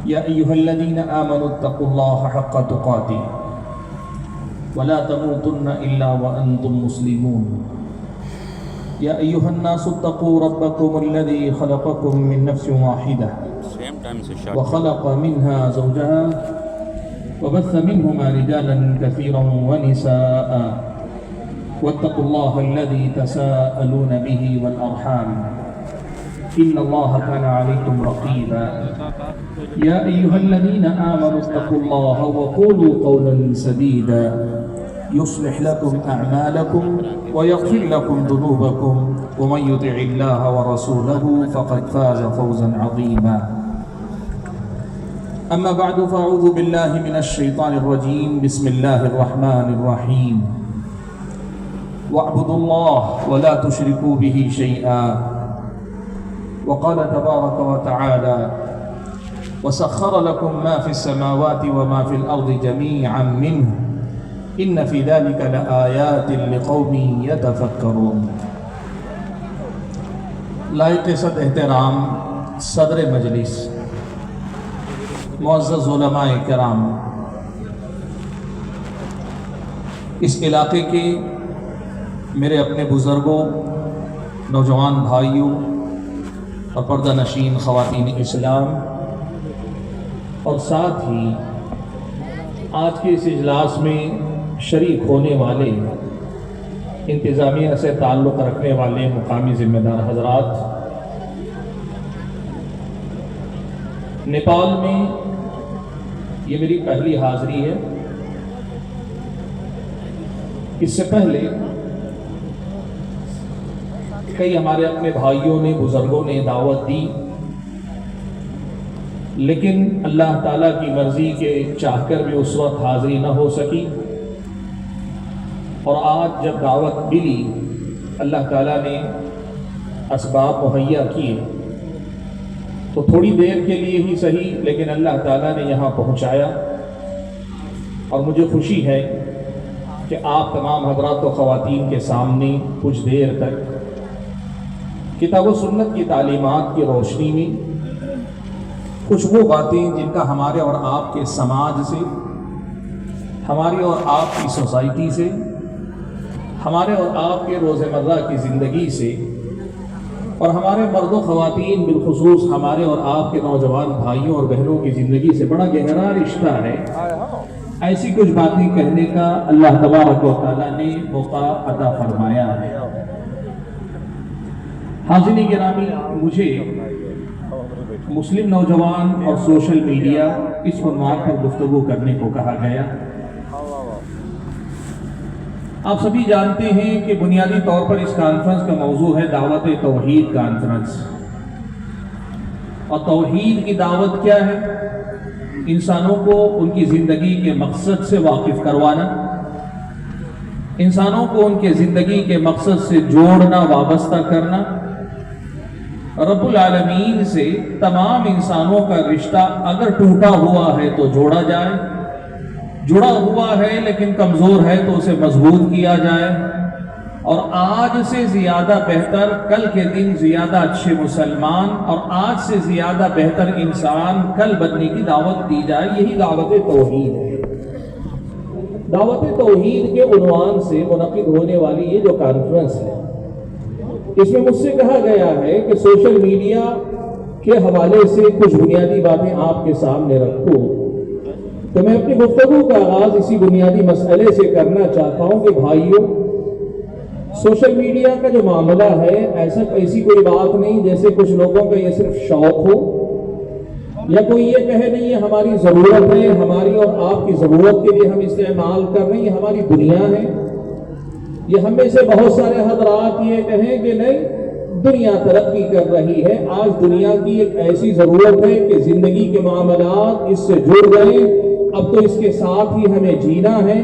يا أيها الذين آمنوا اتقوا الله حق تقاته ولا تموتن إلا وأنتم مسلمون. يا أيها الناس اتقوا ربكم الذي خلقكم من نفس واحدة وخلق منها زوجها وبث منهما رجالا كثيرا ونساء واتقوا الله الذي تساءلون به والأرحام إن الله كان عليكم رقيبا. يا أيها الذين آمنوا اتقوا الله وقولوا قولا سديدا يصلح لكم أعمالكم ويغفر لكم ذنوبكم ومن يطع الله ورسوله فقد فاز فوزا عظيما. أما بعد فأعوذ بالله من الشيطان الرجيم. بسم الله الرحمن الرحيم. واعبدوا الله ولا تشركوا به شيئا. وقال تبارك وتعالى وسخر لكم ما في السماوات وما في الأرض جميعا منه إن في ذلك لآيات لقوم يتفكرون. لائق صد احترام صدر مجلس، معزز علماء کرام، اس علاقے کے میرے اپنے بزرگوں، نوجوان بھائیوں اور پردہ نشین خواتین اسلام، اور ساتھ ہی آج کے اس اجلاس میں شریک ہونے والے انتظامیہ سے تعلق رکھنے والے مقامی ذمہ دار حضرات، نیپال میں یہ میری پہلی حاضری ہے۔ اس سے پہلے کئی ہمارے اپنے بھائیوں نے، بزرگوں نے دعوت دی، لیکن اللہ تعالیٰ کی مرضی کے چاہ کر بھی اس وقت حاضری نہ ہو سکی، اور آج جب دعوت ملی اللہ تعالیٰ نے اسباب مہیا کیے تو تھوڑی دیر کے لیے ہی صحیح لیکن اللہ تعالیٰ نے یہاں پہنچایا، اور مجھے خوشی ہے کہ آپ تمام حضرات و خواتین کے سامنے کچھ دیر تک کتاب و سنت کی تعلیمات کی روشنی میں کچھ وہ باتیں جن کا ہمارے اور آپ کے سماج سے، ہماری اور آپ کی سوسائٹی سے، ہمارے اور آپ کے روزمرہ کی زندگی سے، اور ہمارے مرد و خواتین بالخصوص ہمارے اور آپ کے نوجوان بھائیوں اور بہنوں کی زندگی سے بڑا گہرا رشتہ ہے، ایسی کچھ باتیں کہنے کا اللہ تبارک و تعالیٰ نے موقع عطا فرمایا ہے۔ حاضرین گرامی، مجھے مسلم نوجوان اور سوشل میڈیا اس عنوان پر گفتگو کرنے کو کہا گیا۔ آپ سبھی جانتے ہیں کہ بنیادی طور پر اس کانفرنس کا موضوع ہے دعوت توحید کانفرنس، اور توحید کی دعوت کیا ہے؟ انسانوں کو ان کی زندگی کے مقصد سے واقف کروانا، انسانوں کو ان کے زندگی کے مقصد سے جوڑنا، وابستہ کرنا، رب العالمین سے تمام انسانوں کا رشتہ اگر ٹوٹا ہوا ہے تو جوڑا جائے، جڑا ہوا ہے لیکن کمزور ہے تو اسے مضبوط کیا جائے، اور آج سے زیادہ بہتر، کل کے دن زیادہ اچھے مسلمان اور آج سے زیادہ بہتر انسان کل بننے کی دعوت دی جائے۔ یہی دعوت توحید ہے۔ دعوت توحید کے عنوان سے منعقد ہونے والی یہ جو کانفرنس ہے، اس میں مجھ سے کہا گیا ہے کہ سوشل میڈیا کے حوالے سے کچھ بنیادی باتیں آپ کے سامنے رکھوں، تو میں اپنی گفتگو کا آغاز اسی بنیادی مسئلے سے کرنا چاہتا ہوں کہ بھائیوں، سوشل میڈیا کا جو معاملہ ہے ایسی کوئی بات نہیں جیسے کچھ لوگوں کا یہ صرف شوق ہو، یا کوئی یہ کہے نہیں یہ ہماری ضرورت ہے، ہماری اور آپ کی ضرورت کے لیے ہم استعمال کر رہے ہیں، یہ ہماری دنیا ہے۔ یہ ہم میں سے بہت سارے حضرات یہ کہیں کہ نہیں، دنیا ترقی کر رہی ہے، آج دنیا کی ایک ایسی ضرورت ہے کہ زندگی کے معاملات اس سے جڑ گئے، اب تو اس کے ساتھ ہی ہمیں جینا ہے،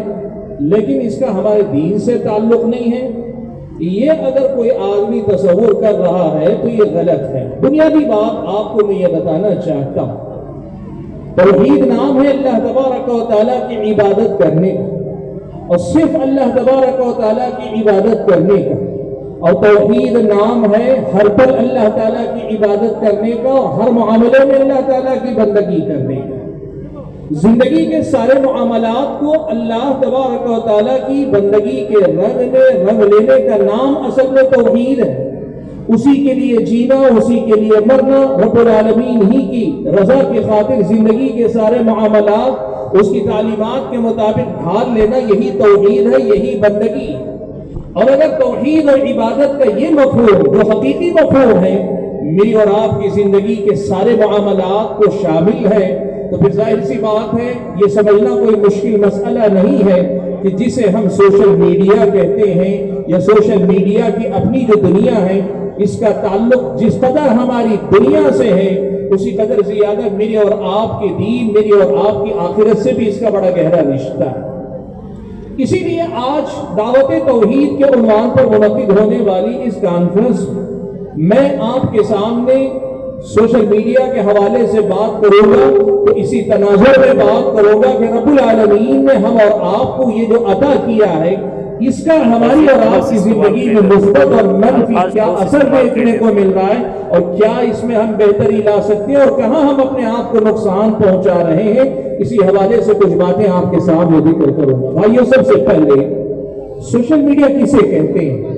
لیکن اس کا ہمارے دین سے تعلق نہیں ہے۔ یہ اگر کوئی آدمی تصور کر رہا ہے تو یہ غلط ہے۔ بنیادی بات آپ کو میں یہ بتانا چاہتا ہوں، توحید نام ہے اللہ تبارک و تعالیٰ کی عبادت کرنے کا، اور صرف اللہ تبارک و تعالیٰ کی عبادت کرنے کا، اور توحید نام ہے ہر پل اللہ تعالیٰ کی عبادت کرنے کا اور ہر معاملے میں اللہ تعالیٰ کی بندگی کرنے کا. زندگی کے سارے معاملات کو اللہ تبارک و تعالیٰ کی بندگی کے رنگ میں رنگ لینے کا نام اصل میں توحید ہے. اسی کے لیے جینا، اسی کے لیے مرنا، رب العالمین ہی کی رضا کی خاطر زندگی کے سارے معاملات اس کی تعلیمات کے مطابق ڈھال لینا، یہی توحید ہے، یہی بندگی. اور اگر توحید اور عبادت کا یہ مفہوم جو حقیقی مفہوم ہے میری اور آپ کی زندگی کے سارے معاملات کو شامل ہے، تو پھر ظاہر سی بات ہے یہ سمجھنا کوئی مشکل مسئلہ نہیں ہے کہ جسے ہم سوشل میڈیا کہتے ہیں یا سوشل میڈیا کی اپنی جو دنیا ہے، اس کا تعلق جس قدر ہماری دنیا سے ہے اسی قدر زیادہ میری اور آپ کے دین، میری اور آپ کی آخرت سے بھی اس کا بڑا گہرا رشتہ ہے. اسی لیے آج دعوت توحید کے عنوان پر منعقد ہونے والی اس کانفرنس میں آپ کے سامنے سوشل میڈیا کے حوالے سے بات کروں گا تو اسی تناظر میں بات کروں گا کہ رب العالمین نے ہم اور آپ کو یہ جو عطا کیا ہے اس کا ہماری اور آپ کی زندگی میں مثبت اور منفی کیا اثر دیکھنے کو مل رہا ہے اور کیا اس میں ہم بہتری لا سکتے ہیں اور کہاں ہم اپنے آپ کو نقصان پہنچا رہے ہیں. اسی حوالے سے کچھ باتیں آپ کے سامنے ذکر کروں گا. بھائیو، سب سے پہلے سوشل میڈیا کسے کہتے ہیں؟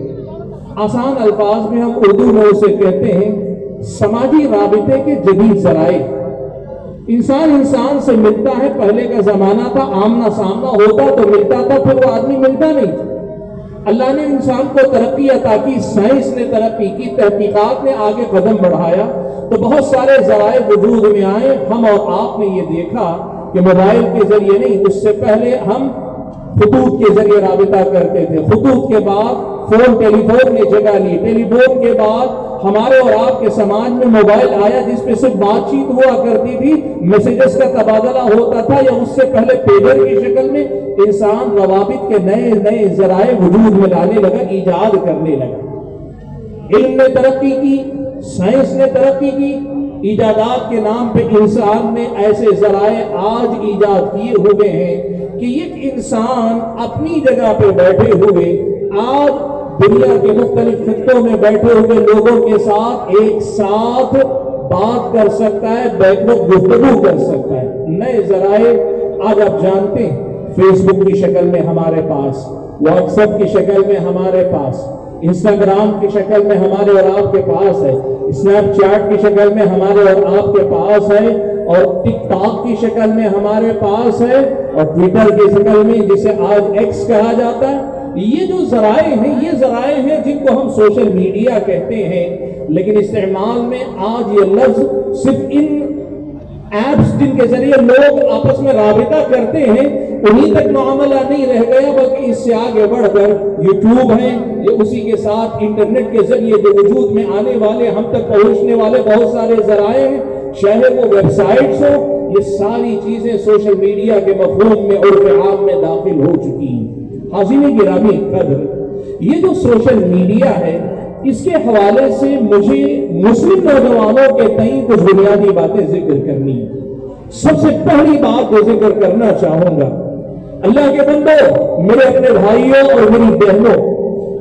آسان الفاظ میں ہم اردو میں اسے کہتے ہیں سماجی رابطے کے جدید ذرائع. انسان سے ملتا ہے. پہلے کا زمانہ تھا آمنا سامنا ہوتا تو ملتا تھا، پھر وہ آدمی ملتا نہیں تھا. اللہ نے انسان کو ترقی عطا کی، سائنس نے ترقی کی، تحقیقات نے آگے قدم بڑھایا تو بہت سارے ذرائع وجود میں آئے. ہم اور آپ نے یہ دیکھا کہ موبائل کے ذریعے نہیں، اس سے پہلے ہم خطوط کے ذریعے رابطہ کرتے تھے. خطوط کے بعد فون، ٹیلی فون نے جگہ لی. ٹیلی فون کے بعد ہمارے اور آپ کے سماج میں موبائل آیا جس پہ صرف بات چیت ہوا کرتی تھی، میسیجز کا تبادلہ ہوتا تھا، یا اس سے پہلے پیجر کی شکل میں انسان روابط کے نئے نئے ذرائع وجود میں لانے لگا، ایجاد کرنے لگا. علم نے ترقی کی، سائنس نے ترقی کی، ایجادات کے نام پہ انسان نے ایسے ذرائع آج ایجاد کیے ہوئے ہیں کہ ایک انسان اپنی جگہ پہ بیٹھے ہوئے آج دنیا کے مختلف خطوں میں بیٹھے ہوئے لوگوں کے ساتھ ایک ساتھ بات کر سکتا ہے، بیٹھ کر گفتگو کر سکتا ہے. نئے ذرائع آج آپ جانتے ہیں فیس بک کی شکل میں ہمارے پاس، واٹس ایپ کی شکل میں ہمارے پاس، انسٹاگرام کی شکل میں ہمارے اور آپ کے پاس ہے، اسنیپ چیٹ کی شکل میں ہمارے اور آپ کے پاس ہے، اور ٹک ٹاک کی شکل میں ہمارے پاس ہے، اور ٹویٹر کی شکل میں جسے آج ایکس کہا جاتا ہے. یہ جو ذرائع ہیں یہ ذرائع ہیں جن کو ہم سوشل میڈیا کہتے ہیں. لیکن استعمال میں آج یہ لفظ صرف ان ایپس جن کے ذریعے لوگ آپس میں رابطہ کرتے ہیں انہی تک معاملہ نہیں رہ گیا، بلکہ اس سے آگے بڑھ کر یوٹیوب ہے، یہ اسی کے ساتھ انٹرنیٹ کے ذریعے جو وجود میں آنے والے ہم تک پہنچنے والے بہت سارے ذرائع ہیں، چاہے وہ ویب سائٹس ہو، یہ ساری چیزیں سوشل میڈیا کے مفہوم میں عرف عام میں داخل ہو چکی ہیں. حاضرین گرامی قدر، یہ جو سوشل میڈیا ہے اس کے حوالے سے مجھے مسلم نوجوانوں کے تئیں کچھ بنیادی باتیں ذکر کرنی ہیں. سب سے پہلی بات جو ذکر کرنا چاہوں گا، اللہ کے بندو، میرے اپنے بھائیوں اور میری بہنوں،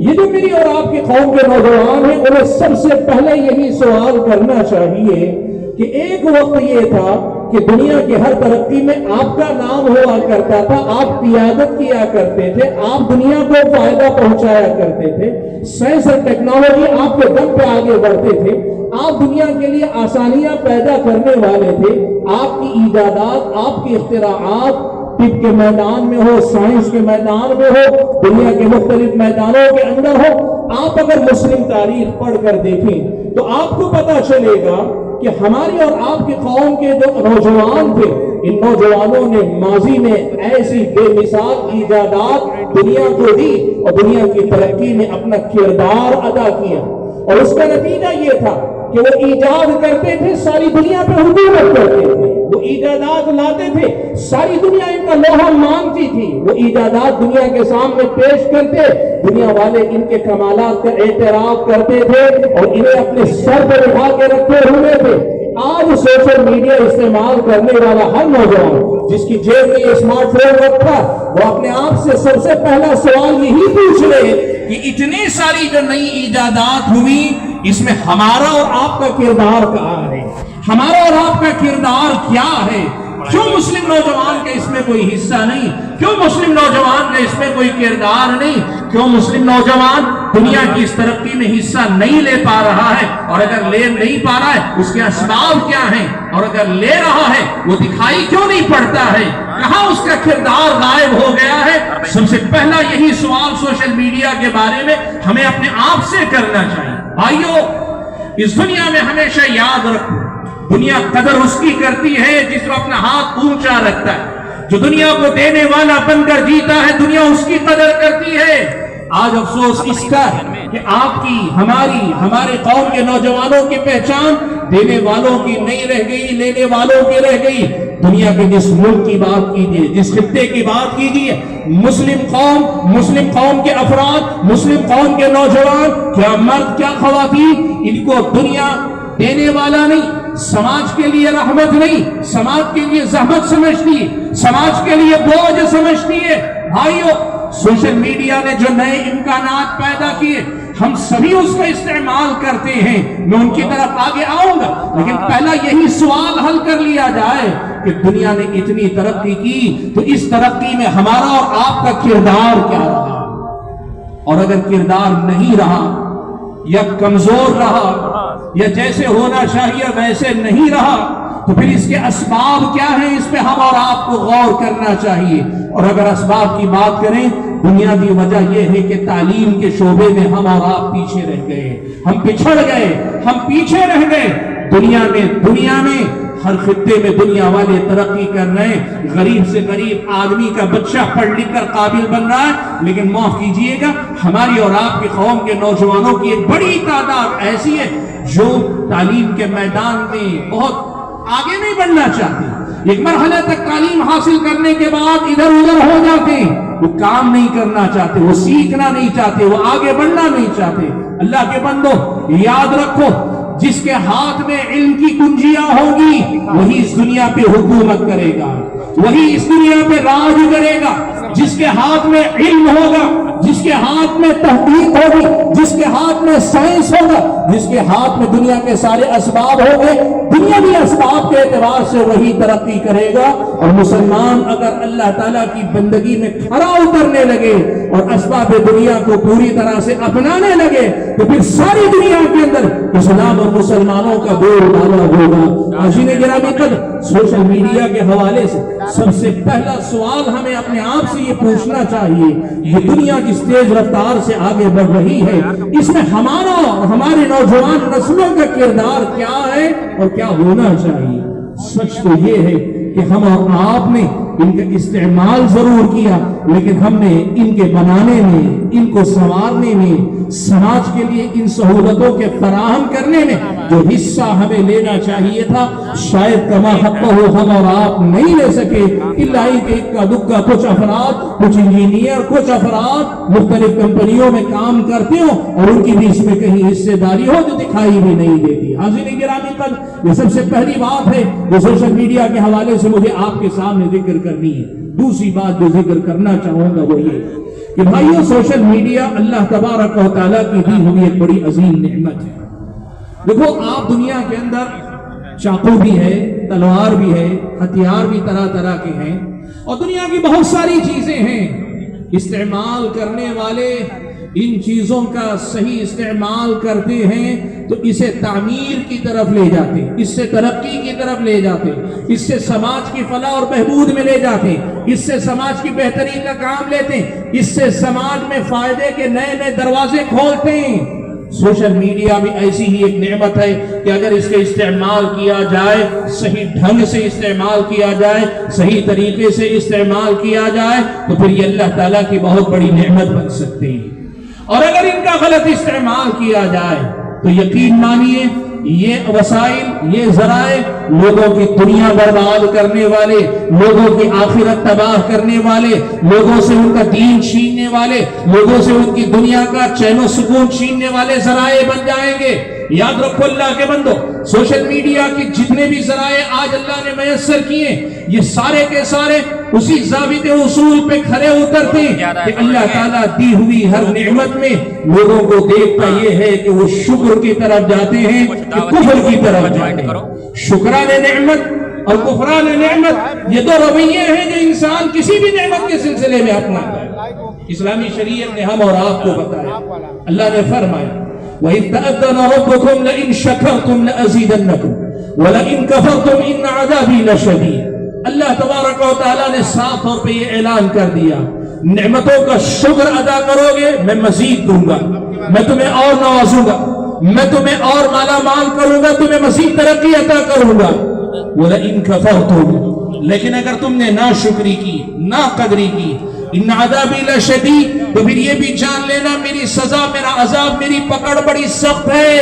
یہ جو میری اور آپ کی قوم کے نوجوان ہیں انہیں سب سے پہلے یہی سوال کرنا چاہیے کہ ایک وقت یہ تھا کہ دنیا کی ہر ترقی میں آپ کا نام ہوا کرتا تھا، آپ قیادت کیا کرتے تھے، آپ دنیا کو فائدہ پہنچایا کرتے تھے، سائنس اور ٹیکنالوجی آپ کے دم پہ آگے بڑھتے تھے، آپ دنیا کے لیے آسانیاں پیدا کرنے والے تھے. آپ کی ایجادات، آپ کی اختراعات طب کے میدان میں ہو، سائنس کے میدان میں ہو، دنیا کے مختلف میدانوں کے اندر ہو، آپ اگر مسلم تاریخ پڑھ کر دیکھیں تو آپ کو پتا چلے گا کہ ہماری اور آپ کی قوم کے جو نوجوان تھے، ان نوجوانوں نے ماضی میں ایسی بے مثال ایجادات دنیا کو دی اور دنیا کی ترقی میں اپنا کردار ادا کیا. اور اس کا نتیجہ یہ تھا کہ وہ ایجاد کرتے تھے، ساری دنیا پہ حکومت کرتے تھے، وہ ایجادات لاتے تھے، ساری دنیا ان کا لوہا مانتی تھی، وہ ایجادات دنیا کے سامنے پیش کرتے، دنیا والے ان کے کمالات کا اعتراف کرتے تھے اور انہیں اپنے سر پر اٹھا کے رکھے ہوئے تھے. آج سوشل میڈیا استعمال کرنے والا ہر نوجوان جس کی جیب میں اسمارٹ فون رکھا، وہ اپنے آپ سے سب سے پہلا سوال یہی پوچھ لے کہ اتنی ساری جو نئی ایجادات ہوئی اس میں ہمارا اور آپ کا کردار کہاں ہے، ہمارا اور آپ کا کردار کیا ہے؟ کیوں مسلم نوجوان کا اس میں کوئی حصہ نہیں؟ کیوں مسلم نوجوان کا اس میں کوئی کردار نہیں؟ کیوں مسلم نوجوان دنیا کی اس ترقی میں حصہ نہیں لے پا رہا ہے؟ اور اگر لے نہیں پا رہا ہے اس کے اسباب کیا ہیں؟ اور اگر لے رہا ہے وہ دکھائی کیوں نہیں پڑتا ہے؟ کہاں اس کا کردار غائب ہو گیا ہے؟ سب سے پہلا یہی سوال سوشل میڈیا کے بارے میں ہمیں اپنے آپ سے کرنا چاہیے۔ بھائیو، اس دنیا میں ہمیشہ یاد رکھو، دنیا قدر اس کی کرتی ہے جس کو اپنا ہاتھ اونچا رکھتا ہے۔ جو دنیا کو دینے والا بن کر جیتا ہے دنیا اس کی قدر کرتی ہے۔ آج افسوس اس کا ہے کہ آپ کی، ہماری، ہمارے قوم کے نوجوانوں کی پہچان دینے والوں کی نہیں رہ گئی، لینے والوں کی رہ گئی۔ دنیا کے جس ملک کی بات کیجیے، جس خطے کی بات کیجیے، مسلم قوم کے افراد، مسلم قوم کے نوجوان، کیا مرد کیا خواتین، ان کو دنیا دینے والا نہیں، سماج کے لیے رحمت نہیں، سماج کے لیے زحمت سمجھتی ہے، سماج کے لیے بوجھ سمجھتی ہے۔ بھائیو، سوشل میڈیا نے جو نئے امکانات پیدا کیے ہم سبھی اس کا استعمال کرتے ہیں، میں ان کی طرف آگے آؤں گا، لیکن پہلا یہی سوال حل کر لیا جائے کہ دنیا نے اتنی ترقی کی تو اس ترقی میں ہمارا اور آپ کا کردار کیا رہا؟ اور اگر کردار نہیں رہا یا کمزور رہا یا جیسے ہونا چاہیے ویسے نہیں رہا تو پھر اس کے اسباب کیا ہیں؟ اس پہ ہم اور آپ کو غور کرنا چاہیے۔ اور اگر اسباب کی بات کریں، بنیادی وجہ یہ ہے کہ تعلیم کے شعبے میں ہم اور آپ پیچھے رہ گئے، ہم پچھڑ گئے، ہم پیچھے رہ گئے۔ دنیا میں ہر خطے میں دنیا والے ترقی کر رہے ہیں، غریب سے غریب آدمی کا بچہ پڑھ لکھ کر قابل بن رہا ہے، لیکن معاف کیجئے گا ہماری اور آپ کی قوم کے نوجوانوں کی ایک بڑی تعداد ایسی ہے جو تعلیم کے میدان میں بہت آگے نہیں بڑھنا چاہتے، ایک مرحلے تک تعلیم حاصل کرنے کے بعد ادھر ادھر ہو جاتے ہیں، وہ کام نہیں کرنا چاہتے، وہ سیکھنا نہیں چاہتے، وہ آگے بڑھنا نہیں چاہتے۔ اللہ کے بندو، یاد رکھو، جس کے ہاتھ میں علم کی کنجیاں ہوگی وہی اس دنیا پہ حکومت کرے گا، وہی اس دنیا پہ راج کرے گا۔ جس کے ہاتھ میں علم ہوگا، جس کے ہاتھ میں تحقیق ہوگی، جس کے ہاتھ میں سائنس ہوگا، جس کے ہاتھ میں دنیا کے سارے اسباب ہوں گے، دنیاوی اسباب کے اعتبار سے وہی ترقی کرے گا۔ اور مسلمان اگر اللہ تعالیٰ کی بندگی میں کھرا اترنے لگے اور اسباب دنیا کو پوری طرح سے اپنانے لگے تو پھر ساری دنیا کے اندر اسلام اور مسلمانوں کا بول بالا ہوگا۔ عزیزان گرامی قدر، سوشل میڈیا کے حوالے سے سب سے پہلا سوال ہمیں اپنے آپ سے یہ پوچھنا چاہیے، یہ دنیا جس تیز رفتار سے آگے بڑھ رہی ہے اس میں ہمارا اور ہمارے نوجوان نسلوں کا کردار کیا ہے اور کیا ہونا چاہیے؟ سچ تو یہ ہے کہ ہم اور آپ نے ان کا استعمال ضرور کیا، لیکن ہم نے ان کے بنانے میں، ان کو سنوارنے میں، سماج کے لیے ان سہولتوں کے فراہم کرنے میں جو حصہ ہمیں لینا چاہیے تھا شاید کما حق ہو ہم اور آپ نہیں لے سکے۔ اللہ ہی کہ اکا دکا کچھ افراد، کچھ انجینئر، کچھ افراد مختلف کمپنیوں میں کام کرتے ہوں اور ان کی بھی اس میں کہیں حصے داری ہو جو دکھائی بھی نہیں دیتی۔ حاضرین گرامی قدر، یہ سب سے پہلی بات ہے جو سوشل میڈیا کے حوالے سے مجھے آپ کے سامنے ذکر کرنی ہے۔ دوسری بات جو ذکر کرنا چاہوں گا وہ یہ کہ بھائیو، سوشل میڈیا اللہ تبارک و تعالیٰ کی دی ہوئی ایک بڑی عظیم نعمت ہے۔ دیکھو، آپ دنیا کے اندر چاقو بھی ہے، تلوار بھی ہے، ہتھیار بھی طرح طرح کے ہیں اور دنیا کی بہت ساری چیزیں ہیں۔ استعمال کرنے والے ان چیزوں کا صحیح استعمال کرتے ہیں تو اسے تعمیر کی طرف لے جاتے ہیں، اس سے ترقی کی طرف لے جاتے ہیں، اس سے سماج کی فلاح اور بہبود میں لے جاتے ہیں، اس سے سماج کی بہتری کا کام لیتے ہیں، اس سے سماج میں فائدے کے نئے نئے دروازے کھولتے ہیں۔ سوشل میڈیا بھی ایسی ہی ایک نعمت ہے کہ اگر اس کے استعمال کیا جائے، صحیح ڈھنگ سے استعمال کیا جائے، صحیح طریقے سے استعمال کیا جائے تو پھر یہ اللہ تعالیٰ کی بہت بڑی نعمت بن سکتی ہے۔ اور اگر ان کا غلط استعمال کیا جائے تو یقین مانیے یہ وسائل، یہ ذرائع لوگوں کی دنیا برباد کرنے والے، لوگوں کی آخرت تباہ کرنے والے، لوگوں سے ان کا دین چھیننے والے، لوگوں سے ان کی دنیا کا چین و سکون چھیننے والے ذرائع بن جائیں گے۔ یاد رکھو اللہ کے بندو، سوشل میڈیا کے جتنے بھی ذرائع آج اللہ نے میسر کیے، یہ سارے کے سارے اسی ضابط اصول پہ کھڑے اترتے ہیں کہ اللہ تعالیٰ دی ہوئی ہر نعمت میں لوگوں کو دیکھتا یہ ہے کہ وہ شکر کی طرف جاتے ہیں کہ کفر کی طرف جاتے ہیں۔ شکران نعمت اور کفران نعمت یہ دو رویے ہیں جو انسان کسی بھی نعمت کے سلسلے میں اپناتا ہے۔ اسلامی شریعت نے ہم اور آپ کو بتایا، اللہ نے فرمایا وَإِذْ تَأَذَّنَ رَبُّكُمْ لَئِن شَكَرْتُمْ لَأَزِيدَنَّكُمْ وَلَئِن كَفَرْتُمْ إِنَّ عَذَابِي لَشَدِيدٌ۔ اللہ تبارک و تعالیٰ نے صاف طور پہ یہ اعلان کر دیا، نعمتوں کا شکر ادا کرو گے میں مزید دوں گا، میں تمہیں اور نوازوں گا، میں تمہیں اور مالا مال کروں گا، تمہیں مزید ترقی عطا کروں گا۔ وَلَئِن كَفَرْتُمْ، لیکن اگر تم نے ناشکری کی، ناقدری کی، ان عذابی لشدید، تو پھر یہ بھی جان لینا میری سزا، میرا عذاب، میری پکڑ بڑی سخت ہے۔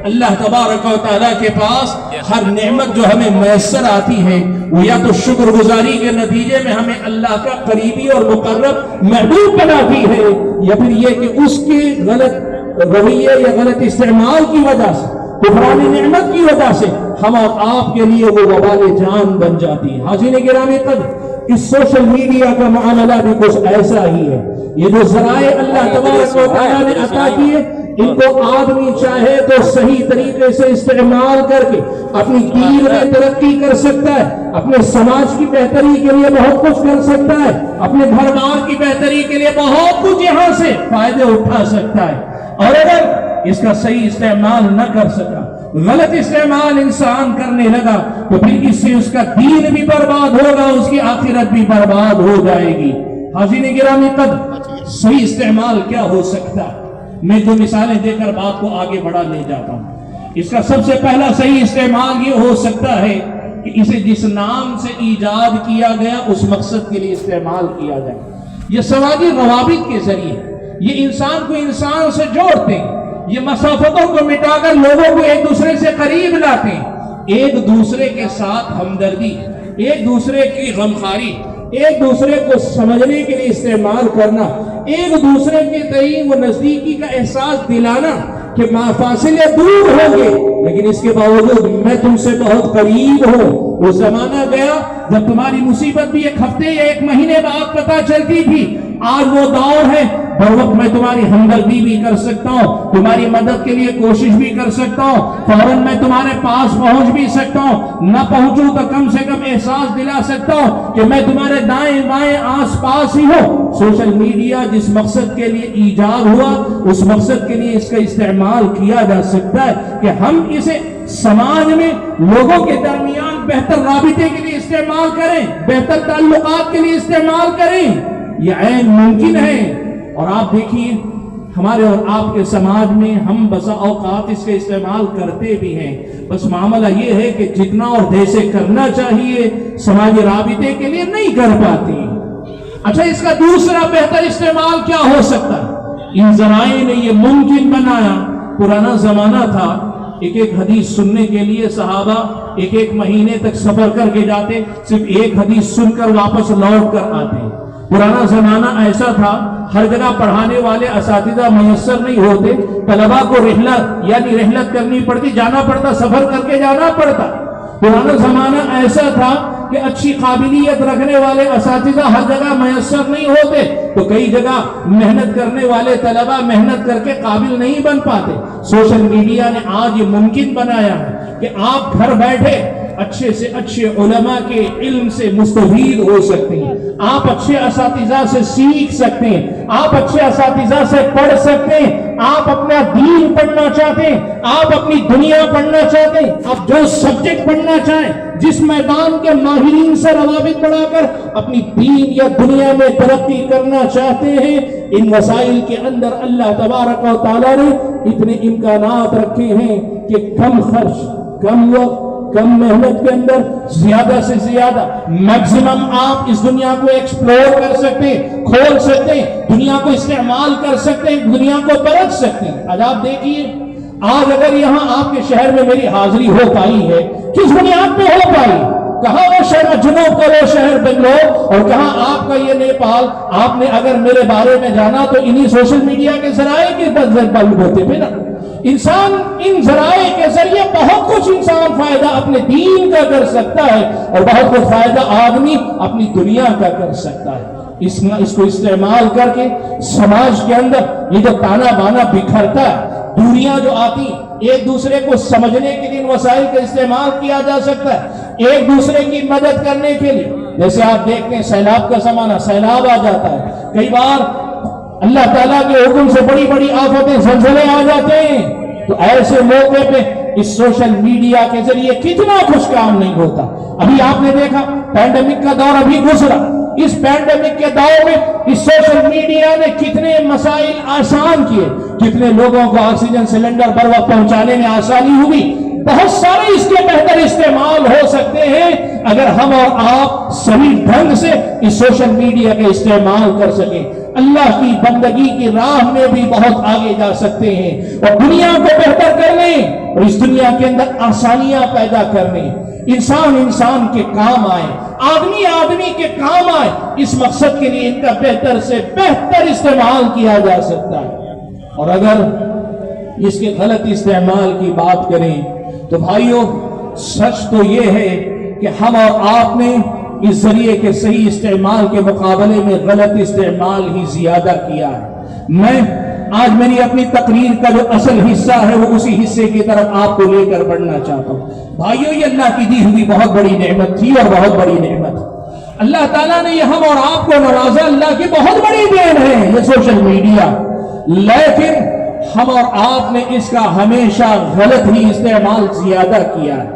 اللہ تبارک و تعالیٰ کے پاس ہر نعمت جو ہمیں میسر آتی ہے وہ یا تو شکر گزاری کے نتیجے میں ہمیں اللہ کا قریبی اور مقرب محبوب بناتی ہے، یا پھر یہ کہ اس کے غلط رویے یا غلط استعمال کی وجہ سے، کفران نعمت کی وجہ سے ہم اور آپ کے لیے وہ وبال جان بن جاتی ہے۔ حاضرین گرامی قدر، اس سوشل میڈیا کا معاملہ بھی کچھ ایسا ہی ہے۔ یہ جو ذرائع اللہ تبارک و تعالیٰ نے عطا کیے، ان کو آدمی چاہے تو صحیح طریقے سے استعمال کر کے اپنی دین میں ترقی کر سکتا ہے، اپنے سماج کی بہتری کے لیے بہت کچھ کر سکتا ہے، اپنے گھر بار کی بہتری کے لیے بہت کچھ یہاں سے فائدے اٹھا سکتا ہے۔ اور اگر اس کا صحیح استعمال نہ کر سکا، غلط استعمال انسان کرنے لگا، تو پھر اس سے اس کا دین بھی برباد ہوگا، اس کی آخرت بھی برباد ہو جائے گی۔ حاضرین گرامی قدر، صحیح استعمال کیا ہو سکتا ہے؟ میں جو مثالیں دے کر بات کو آگے بڑھا لے جاتا ہوں۔ اس کا سب سے پہلا صحیح استعمال یہ ہو سکتا ہے کہ اسے جس نام سے ایجاد کیا گیا اس مقصد کے لیے استعمال کیا جائے۔ یہ سماجی روابط کے ذریعے یہ انسان کو انسان سے جوڑتے ہیں، یہ مسافتوں کو مٹا کر لوگوں کو ایک دوسرے سے قریب لاتے ہیں، ایک دوسرے کے ساتھ ہمدردی، ایک دوسرے کی غمخواری، ایک دوسرے کو سمجھنے کے لیے استعمال کرنا، ایک دوسرے کے تئیں وہ نزدیکی کا احساس دلانا کہ فاصلے دور ہوں گے لیکن اس کے باوجود میں تم سے بہت قریب ہوں۔ وہ زمانہ گیا جب تمہاری مصیبت بھی ایک ہفتے یا ایک مہینے بعد پتہ چلتی تھی، آج وہ دور ہے ہر وقت میں تمہاری ہمدردی بھی کر سکتا ہوں، تمہاری مدد کے لیے کوشش بھی کر سکتا ہوں، فوراً میں تمہارے پاس پہنچ بھی سکتا ہوں، نہ پہنچوں تو کم سے کم احساس دلا سکتا ہوں کہ میں تمہارے دائیں بائیں آس پاس ہی ہوں۔ سوشل میڈیا جس مقصد کے لیے ایجاد ہوا اس مقصد کے لیے اس کا استعمال کیا جا سکتا ہے کہ ہم اسے سماج میں لوگوں کے درمیان بہتر رابطے کے لیے استعمال کریں، بہتر تعلقات کے لیے استعمال کریں۔ یہ عین ممکن ہے۔ اور آپ دیکھیے ہمارے اور آپ کے سماج میں ہم بسا اوقات اس کا استعمال کرتے بھی ہیں، بس معاملہ یہ ہے کہ جتنا اور جیسے کرنا چاہیے سماجی رابطے کے لیے نہیں کر پاتی۔ اچھا، اس کا دوسرا بہتر استعمال کیا ہو سکتا ہے؟ ان ذرائع نے یہ ممکن بنایا۔ پرانا زمانہ تھا، ایک ایک حدیث سننے کے لیے صحابہ ایک ایک مہینے تک سفر کر کے جاتے، صرف ایک حدیث سن کر واپس لوٹ کر آتے۔ پرانا زمانہ ایسا تھا، ہر جگہ پڑھانے والے اساتذہ میسر نہیں ہوتے، طلباء کو رحلت کرنی پڑتی، جانا پڑتا، سفر کر کے جانا پڑتا۔ پرانا زمانہ ایسا تھا کہ اچھی قابلیت رکھنے والے اساتذہ ہر جگہ میسر نہیں ہوتے، تو کئی جگہ محنت کرنے والے طلباء محنت کر کے قابل نہیں بن پاتے۔ سوشل میڈیا نے آج یہ ممکن بنایا ہے کہ آپ گھر بیٹھے اچھے سے اچھے علماء کے علم سے مستفید ہو سکتے ہیں، آپ اچھے اساتذہ سے سیکھ سکتے ہیں، آپ اچھے اساتذہ سے پڑھ سکتے ہیں، آپ اپنا دین پڑھنا چاہتے ہیں، آپ اپنی دنیا پڑھنا چاہتے ہیں، آپ جو سبجیکٹ پڑھنا چاہیں، جس میدان کے ماہرین سے روابط بڑھا کر اپنی دین یا دنیا میں ترقی کرنا چاہتے ہیں، ان وسائل کے اندر اللہ تبارک و تعالیٰ نے اتنے امکانات رکھے ہیں کہ کم خرچ، کم وقت، کم محنت کے اندر زیادہ سے زیادہ میکسیمم آپ اس دنیا کو ایکسپلور کر سکتے ہیں، کھول سکتے ہیں، دنیا کو استعمال کر سکتے ہیں، دنیا کو پرکھ سکتے ہیں۔ آج آپ دیکھیے، آج اگر یہاں آپ کے شہر میں میری حاضری ہو پائی ہے، کس بنیاد پہ ہو پائی؟ کہاں وہ شہر جنوب کا وہ شہر بنگلور، اور کہاں آپ کا یہ نیپال؟ آپ نے اگر میرے بارے میں جانا تو انہی سوشل میڈیا کے ذرائع کے بل ہوتے پہ نا۔ انسان ان ذرائع کے ذریعے بہت کچھ انسان فائدہ اپنے دین کا کر سکتا ہے اور بہت کچھ فائدہ آدمی اپنی دنیا کا کر سکتا ہے. اس کو استعمال کر کے سماج کے اندر یہ جو تانا بانا بکھرتا ہے، دوریاں جو آتی، ایک دوسرے کو سمجھنے کے لیے وسائل کا استعمال کیا جا سکتا ہے ایک دوسرے کی مدد کرنے کے لیے. جیسے آپ دیکھتے ہیں سیلاب کا زمانہ، سیلاب آ جاتا ہے، کئی بار اللہ تعالیٰ کے حکم سے بڑی بڑی آفتیں، زلزلے آ جاتے ہیں، تو ایسے موقع پہ اس سوشل میڈیا کے ذریعے کتنا کچھ کام نہیں ہوتا. ابھی آپ نے دیکھا پینڈیمک کا دور ابھی گزرا، اس پینڈیمک کے دور میں اس سوشل میڈیا نے کتنے مسائل آسان کیے، کتنے لوگوں کو آکسیجن سلنڈر پر وقت پہنچانے میں آسانی ہوئی. بہت سارے اس کے بہتر استعمال ہو سکتے ہیں اگر ہم اور آپ صحیح ڈھنگ سے اس سوشل میڈیا کا استعمال کر سکیں. اللہ کی بندگی کی راہ میں بھی بہت آگے جا سکتے ہیں اور دنیا کو بہتر کرنے اور اس دنیا کے اندر آسانیاں پیدا کرنے، انسان کے کام آئے، آدمی کے کام آئے، اس مقصد کے لیے ان کا بہتر سے بہتر استعمال کیا جا سکتا ہے. اور اگر اس کے غلط استعمال کی بات کریں تو بھائیوں، سچ تو یہ ہے کہ ہم اور آپ نے اس ذریعے کے صحیح استعمال کے مقابلے میں غلط استعمال ہی زیادہ کیا ہے. میں آج میری اپنی تقریر کا جو اصل حصہ ہے وہ اسی حصے کی طرف آپ کو لے کر بڑھنا چاہتا ہوں. بھائیوں، یہ اللہ کی دی ہوئی بہت بڑی نعمت تھی اور بہت بڑی نعمت. اللہ تعالیٰ نے یہ ہم اور آپ کو نوازا، اللہ کی بہت بڑی دین ہے یہ سوشل میڈیا. لیکن ہم اور آپ نے اس کا ہمیشہ غلط ہی استعمال زیادہ کیا ہے.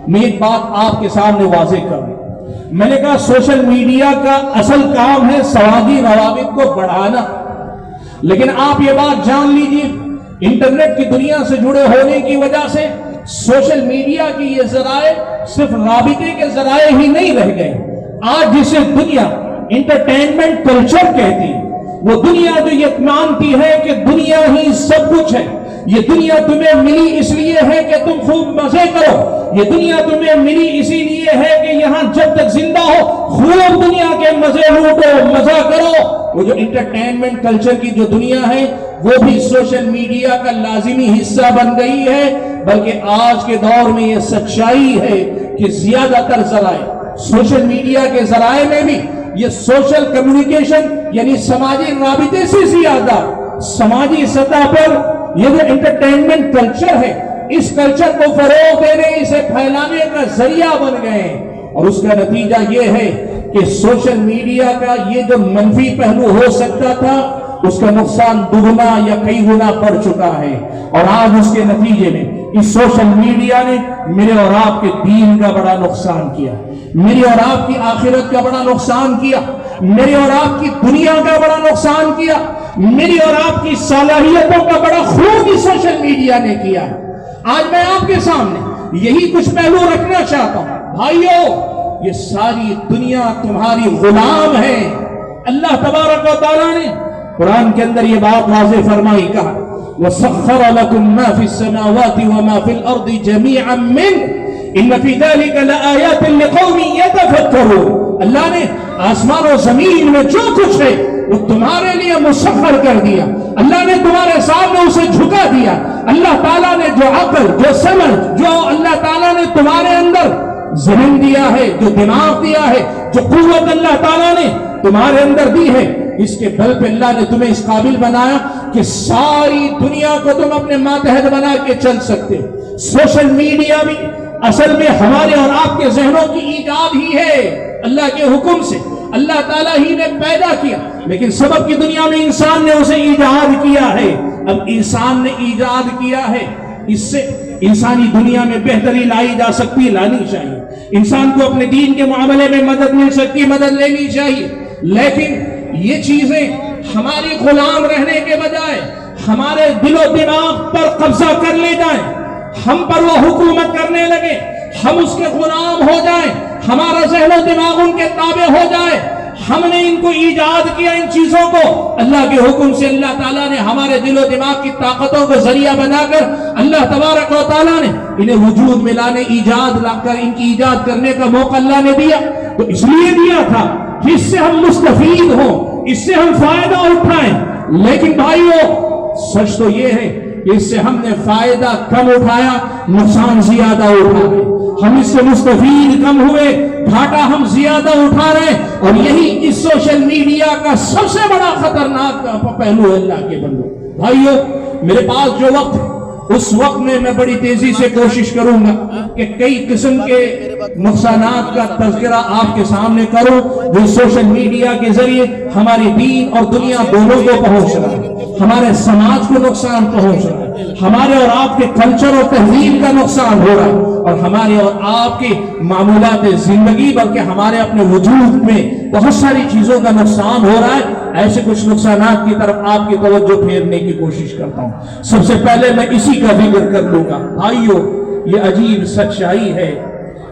میں ایک بات آپ کے سامنے واضح کروں. میں نے کہا سوشل میڈیا کا اصل کام ہے سماجی روابط کو بڑھانا، لیکن آپ یہ بات جان لیجیے، انٹرنیٹ کی دنیا سے جڑے ہونے کی وجہ سے سوشل میڈیا کی یہ ذرائع صرف رابطے کے ذرائع ہی نہیں رہ گئے. آج جسے دنیا انٹرٹینمنٹ کلچر کہتی ہے، وہ دنیا جو یہ مانتی ہے کہ دنیا ہی سب کچھ ہے، یہ دنیا تمہیں ملی اس لیے ہے کہ تم خوب مزے کرو، یہ دنیا تمہیں ملی اسی لیے ہے کہ یہاں جب تک زندہ ہو خوب دنیا کے مزے لوٹو، مزہ کرو. وہ جو انٹرٹینمنٹ کلچر کی جو دنیا ہے وہ بھی سوشل میڈیا کا لازمی حصہ بن گئی ہے. بلکہ آج کے دور میں یہ سچائی ہے کہ زیادہ تر ذرائع سوشل میڈیا کے ذرائع میں بھی یہ سوشل کمیونیکیشن یعنی سماجی رابطے سے زیادہ سماجی سطح پر یہ جو انٹرٹینمنٹ کلچر ہے، اس کلچر کو فروغ دینے، اسے پھیلانے کا ذریعہ بن گئے ہیں. اور اس کا نتیجہ یہ ہے کہ سوشل میڈیا کا یہ جو منفی پہلو ہو سکتا تھا اس کا نقصان دگنا یا کئی گنا پڑ چکا ہے. اور آج اس کے نتیجے میں اس سوشل میڈیا نے میرے اور آپ کے دین کا بڑا نقصان کیا، میری اور آپ کی آخرت کا بڑا نقصان کیا، میری اور آپ کی دنیا کا بڑا نقصان کیا، میری اور آپ کی صلاحیتوں کا بڑا خوب اس سوشل میڈیا نے کیا. آج میں آپ کے سامنے یہی کچھ پہلو رکھنا چاہتا ہوں. بھائیو، یہ ساری دنیا تمہاری غلام ہے. اللہ تبارک و تعالیٰ نے قرآن کے اندر یہ بات واضح فرمائی، کہا وَسَخَّرَ لَكُم مَّا فِي السَّمَاوَاتِ وَمَا فِي الْأَرْضِ جَمِيعًا مِّنْهُ إِنَّ فِي ذَلِكَ لَآيَاتٍ لِقَوْمٍ يَتَفَكَّرُونَ. اللہ نے آسمان و زمین میں جو کچھ ہے وہ تمہارے لیے مسخر کر دیا. اللہ نے تمہارے سامنے اسے جھکا دیا. اللہ تعالیٰ نے جو عقل، جو سمجھ، جو اللہ تعالیٰ نے تمہارے اندر ذہن دیا ہے، جو دماغ دیا ہے، جو قوت اللہ تعالیٰ نے تمہارے اندر دی ہے، اس کے بل پہ اللہ نے تمہیں اس قابل بنایا کہ ساری دنیا کو تم اپنے ماتحت بنا کے چل سکتے. سوشل میڈیا بھی اصل میں ہمارے اور آپ کے ذہنوں کی ایجاد ہی ہے، اللہ کے حکم سے اللہ تعالیٰ ہی نے پیدا کیا، لیکن سبب کی دنیا میں انسان نے اسے ایجاد کیا ہے. اب انسان نے ایجاد کیا ہے، اس سے انسانی دنیا میں بہتری لائی جا سکتی، لانی چاہیے. انسان کو اپنے دین کے معاملے میں مدد مل سکتی، مدد لینی چاہیے. لیکن یہ چیزیں ہماری غلام رہنے کے بجائے ہمارے دل و دماغ پر قبضہ کر لے جائیں، ہم پر وہ حکومت کرنے لگے، ہم اس کے غلام ہو جائیں، ہمارا ذہن و دماغ ان کے تابع ہو جائے. ہم نے ان کو ایجاد کیا، ان چیزوں کو اللہ کے حکم سے. اللہ تعالیٰ نے ہمارے دل و دماغ کی طاقتوں کو ذریعہ بنا کر اللہ تبارک و تعالیٰ نے انہیں وجود میں لانے، ایجاد لا کر ان کی ایجاد کرنے کا موقع اللہ نے دیا. تو اس لیے دیا تھا کہ اس سے ہم مستفید ہوں، اس سے ہم فائدہ اٹھائیں. لیکن بھائیو، سچ تو یہ ہے اس سے ہم نے فائدہ کم اٹھایا، نقصان زیادہ اٹھا رہے، ہم اس سے مستفید کم ہوئے، گھاٹا ہم زیادہ اٹھا رہے، اور یہی اس سوشل میڈیا کا سب سے بڑا خطرناک پہلو ہے اللہ کے بندو۔ بھائیو، میرے پاس جو وقت ہے اس وقت میں بڑی تیزی سے کوشش کروں گا کہ کئی قسم کے نقصانات کا تذکرہ آپ کے سامنے کروں جو سوشل میڈیا کے ذریعے ہماری دین اور دنیا دونوں کو پہنچ رہا ہے، ہمارے سماج کو نقصان پہنچ رہا ہے، ہمارے اور آپ کے کلچر اور تہذیب کا نقصان ہو رہا ہے، اور ہمارے اور آپ کے معمولات زندگی بلکہ ہمارے اپنے وجود میں بہت ساری چیزوں کا نقصان ہو رہا ہے۔ ایسے کچھ نقصانات کی طرف آپ کی توجہ پھیرنے کی کوشش کرتا ہوں۔ سب سے پہلے میں اسی کا ذکر کر لوں گا۔ بھائیو، یہ عجیب سچائی ہے،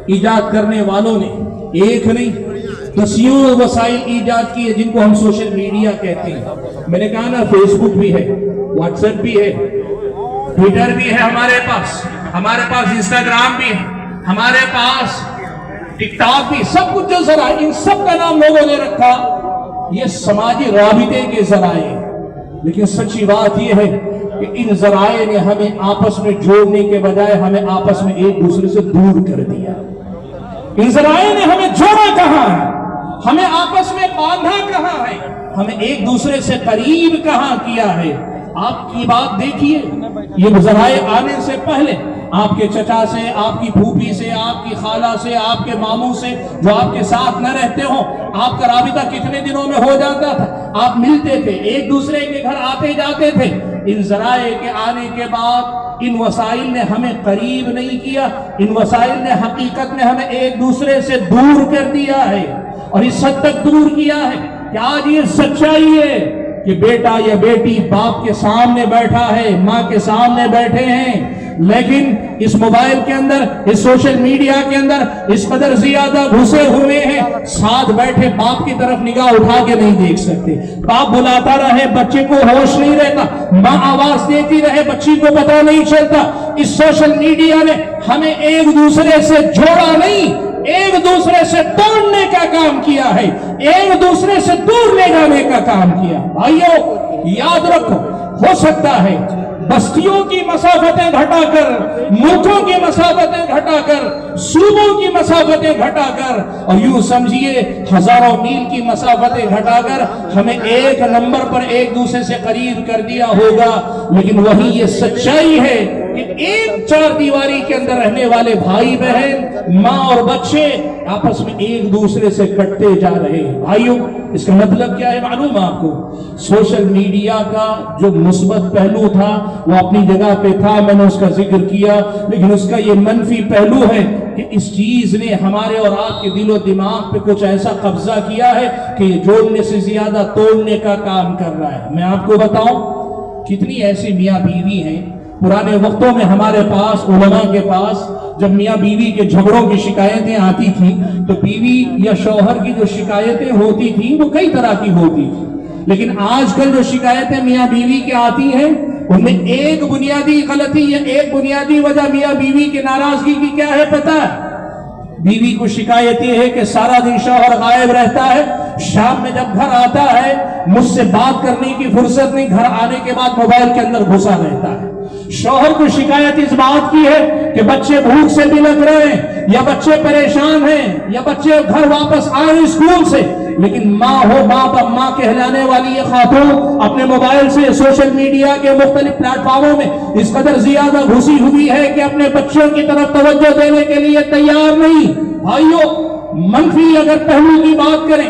ایجاد کرنے والوں نے ایک نہیں دسیوں وسائل ایجاد کیے جن کو ہم سوشل میڈیا کہتے ہیں۔ میں نے کہا نا، فیس بک بھی ہے، واٹس ایپ بھی ہے، ٹویٹر بھی ہے، ہمارے پاس انسٹاگرام بھی ہے، ہمارے پاس ٹک ٹاک بھی، سب کچھ جو ذرائع، ان سب کا نام لوگوں نے رکھا یہ سماجی رابطے کے ذرائع، لیکن سچی بات یہ ہے کہ ان ذرائع نے ہمیں آپس میں جوڑنے کے بجائے ہمیں آپس میں ایک دوسرے سے دور کر دیا۔ ان ذرائع نے ہمیں جوڑا کہاں ہے، ہمیں آپس میں باندھا کہاں ہے، ہمیں ایک دوسرے سے قریب کہاں کیا ہے۔ آپ کی بات دیکھیے، یہ ذرائع آنے سے پہلے آپ کے چچا سے، آپ کی پھوپھی سے، آپ کی خالہ سے، آپ کے ماموں سے جو آپ کے ساتھ نہ رہتے ہوں، آپ کا رابطہ کتنے دنوں میں ہو جاتا تھا، آپ ملتے تھے، ایک دوسرے کے گھر آتے جاتے تھے۔ ان ذرائع کے آنے کے بعد ان وسائل نے ہمیں قریب نہیں کیا، ان وسائل نے حقیقت میں ہمیں ایک دوسرے سے دور کر دیا ہے، اور اس حد تک دور کیا ہے کہ آج یہ سچائی ہے کہ بیٹا یا بیٹی باپ کے سامنے بیٹھا ہے، ماں کے سامنے بیٹھے ہیں، لیکن اس موبائل کے اندر، اس سوشل میڈیا کے اندر اس قدر زیادہ گھسے ہوئے ہیں، ساتھ بیٹھے باپ کی طرف نگاہ اٹھا کے نہیں دیکھ سکتے۔ باپ بلاتا رہے، بچے کو ہوش نہیں رہتا، ماں آواز دیتی رہے، بچی کو پتہ نہیں چلتا۔ اس سوشل میڈیا نے ہمیں ایک دوسرے سے جوڑا نہیں، ایک دوسرے سے توڑنے کا کام کیا ہے، ایک دوسرے سے دور لے جانے کا کام کیا۔ بھائیو، یاد رکھو، ہو سکتا ہے بستیوں کی مسافتیں گھٹا کر، ملکوں کی مسافتیں گھٹا کر، صوبوں کی مسافتیں گھٹا کر، اور یوں سمجھیے ہزاروں میل کی مسافتیں گھٹا کر ہمیں ایک نمبر پر ایک دوسرے سے قریب کر دیا ہوگا، لیکن وہی یہ سچائی ہے کہ ایک چار دیواری کے اندر رہنے والے بھائی بہن، ماں اور بچے آپس میں ایک دوسرے سے کٹتے جا رہے ہیں۔ بھائیوں، اس کا مطلب کیا ہے معلوم آپ کو؟ سوشل میڈیا کا جو مثبت پہلو تھا وہ اپنی جگہ پہ تھا، میں نے اس کا ذکر کیا، لیکن اس کا یہ منفی پہلو ہے کہ اس چیز نے ہمارے اور آپ کے دل و دماغ پہ کچھ ایسا قبضہ کیا ہے کہ یہ جوڑنے سے زیادہ توڑنے کا کام کر رہا ہے۔ میں آپ کو بتاؤں، کتنی ایسی میاں بیوی ہیں، پرانے وقتوں میں ہمارے پاس، علماء کے پاس، جب میاں بیوی کے جھگڑوں کی شکایتیں آتی تھیں تو بیوی یا شوہر کی جو شکایتیں ہوتی تھیں وہ کئی طرح کی ہوتی تھیں، لیکن آج کل جو شکایتیں میاں بیوی کے آتی ہیں ان میں ایک بنیادی غلطی یا ایک بنیادی وجہ میاں بیوی کی ناراضگی کی کیا ہے پتہ ہے؟ بیوی کو شکایت یہ ہے کہ سارا دن شوہر غائب رہتا ہے، شام میں جب گھر آتا ہے مجھ سے بات کرنے کی فرصت نہیں، گھر آنے کے بعد موبائل کے اندر گھسا رہتا ہے۔ شوہر کو شکایت اس بات کی ہے کہ بچے بھوک سے بلک رہے ہیں، یا بچے پریشان ہیں، یا بچے گھر واپس آئے اسکول سے، لیکن ماں ہو، ماں کہلانے والی یہ خاتون اپنے موبائل سے سوشل میڈیا کے مختلف پلیٹ فارموں میں اس قدر زیادہ گھسی ہوئی ہے کہ اپنے بچوں کی طرف توجہ دینے کے لیے تیار نہیں۔ بھائیو، منفی اگر پہلو کی بات کریں،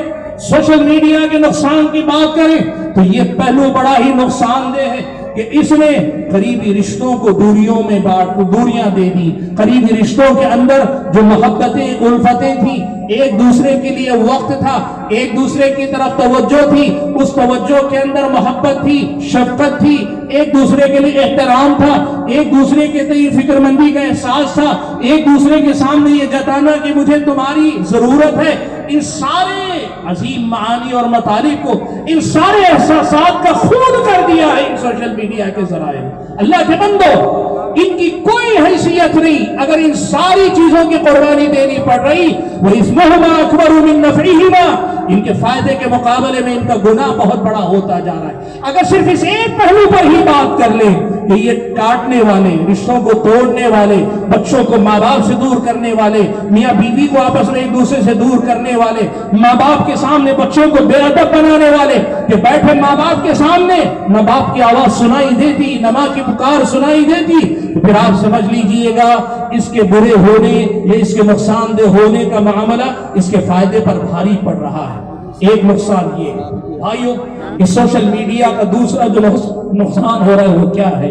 سوشل میڈیا کے نقصان کی بات کریں تو یہ پہلو بڑا ہی نقصان دہ ہے کہ اس نے قریبی رشتوں کو دوریاں دے دی۔ قریبی رشتوں کے اندر جو محبتیں، الفتیں تھیں، ایک دوسرے کے لیے وقت تھا، ایک دوسرے کی طرف توجہ تھی، اس توجہ کے اندر محبت تھی، شفقت تھی، ایک دوسرے کے لیے احترام تھا، ایک دوسرے کے تئیں فکر مندی کا احساس تھا، ایک دوسرے کے سامنے یہ جتانا کہ مجھے تمہاری ضرورت ہے۔ ان سارے عظیم معانی اور مطالب کو، ان سارے احساسات کا خون کر دیا ہے ان سوشل میڈیا کے ذرائع۔ اللہ کے بندو، ان کی کوئی حیثیت نہیں اگر ان ساری چیزوں کی قربانی دینی پڑ رہی، وَإِثْمُهُمَا أَكْبَرُ مِن نَفْعِهِمَا، ان کے فائدے کے مقابلے میں ان کا گناہ بہت بڑا ہوتا جا رہا ہے۔ اگر صرف اس ایک پہلو پر ہی بات کر لیں کہ یہ کاٹنے والے، رشتوں کو توڑنے والے، بچوں کو ماں باپ سے دور کرنے والے، میاں بیوی کو آپس میں ایک دوسرے سے دور کرنے والے، ماں باپ کے سامنے بچوں کو بے ادب بنانے والے، کہ بیٹھے ماں باپ کے سامنے نہ باپ کی آواز سنائی دیتی نہ ماں کی پکار سنائی دیتی، تو پھر آپ سمجھ لیجئے گا اس کے برے ہونے یا اس کے نقصان دہ ہونے کا معاملہ اس کے فائدے پر بھاری پڑ رہا ہے۔ ایک نقصان یہ بھائیو، اس سوشل میڈیا کا دوسرا جو نقصان ہو رہا ہے وہ کیا ہے؟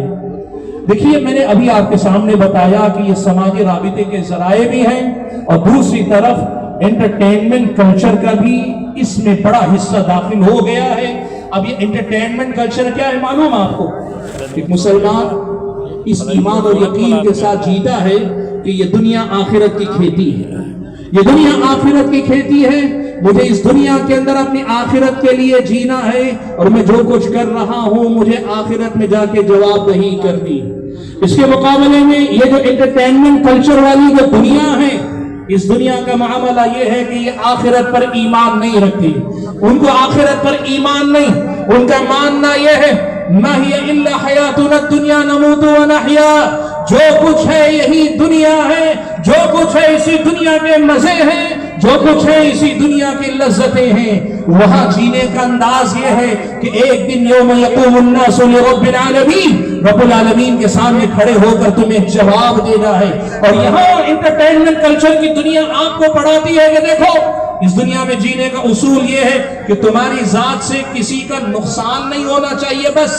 دیکھیے، میں نے ابھی آپ کے سامنے بتایا کہ یہ سماجی رابطے کے ذرائع بھی ہیں اور دوسری طرف انٹرٹینمنٹ کلچر کا بھی اس میں بڑا حصہ داخل ہو گیا ہے۔ اب یہ انٹرٹینمنٹ کلچر کیا ہے معلوم آپ کو؟ ایک مسلمان اس ایمان اور یقین کے ساتھ جیتا ہے کہ یہ دنیا آخرت کی کھیتی ہے، یہ دنیا آخرت کی کھیتی ہے، مجھے اس دنیا کے اندر اپنی آخرت کے لیے جینا ہے اور میں جو کچھ کر رہا ہوں مجھے آخرت میں جا کے جواب دہی کرنی۔ اس کے مقابلے میں یہ جو انٹرٹینمنٹ کلچر والی جو دنیا ہے، اس دنیا کا معاملہ یہ ہے کہ یہ آخرت پر ایمان نہیں رکھتی، ان کو آخرت پر ایمان نہیں، ان کا ماننا یہ ہے مَا هِيَ إِلَّا حَيَاتُنَا الدُّنْيَا نَمُوتُ وَنَحْيَا، جو کچھ ہے یہی دنیا ہے، جو کچھ ہے اسی دنیا کے مزے ہیں، جو کچھ ہے اسی دنیا کی لذتیں ہیں۔ وہاں جینے کا انداز یہ ہے کہ ایک دن یوم یقوم الناس لرب العالمین، رب العالمین کے سامنے کھڑے ہو کر تمہیں جواب دینا ہے۔ اور یہاں انٹرٹینمنٹ کلچر کی دنیا آپ کو پڑھاتی ہے کہ دیکھو اس دنیا میں جینے کا اصول یہ ہے کہ تمہاری ذات سے کسی کا نقصان نہیں ہونا چاہیے بس۔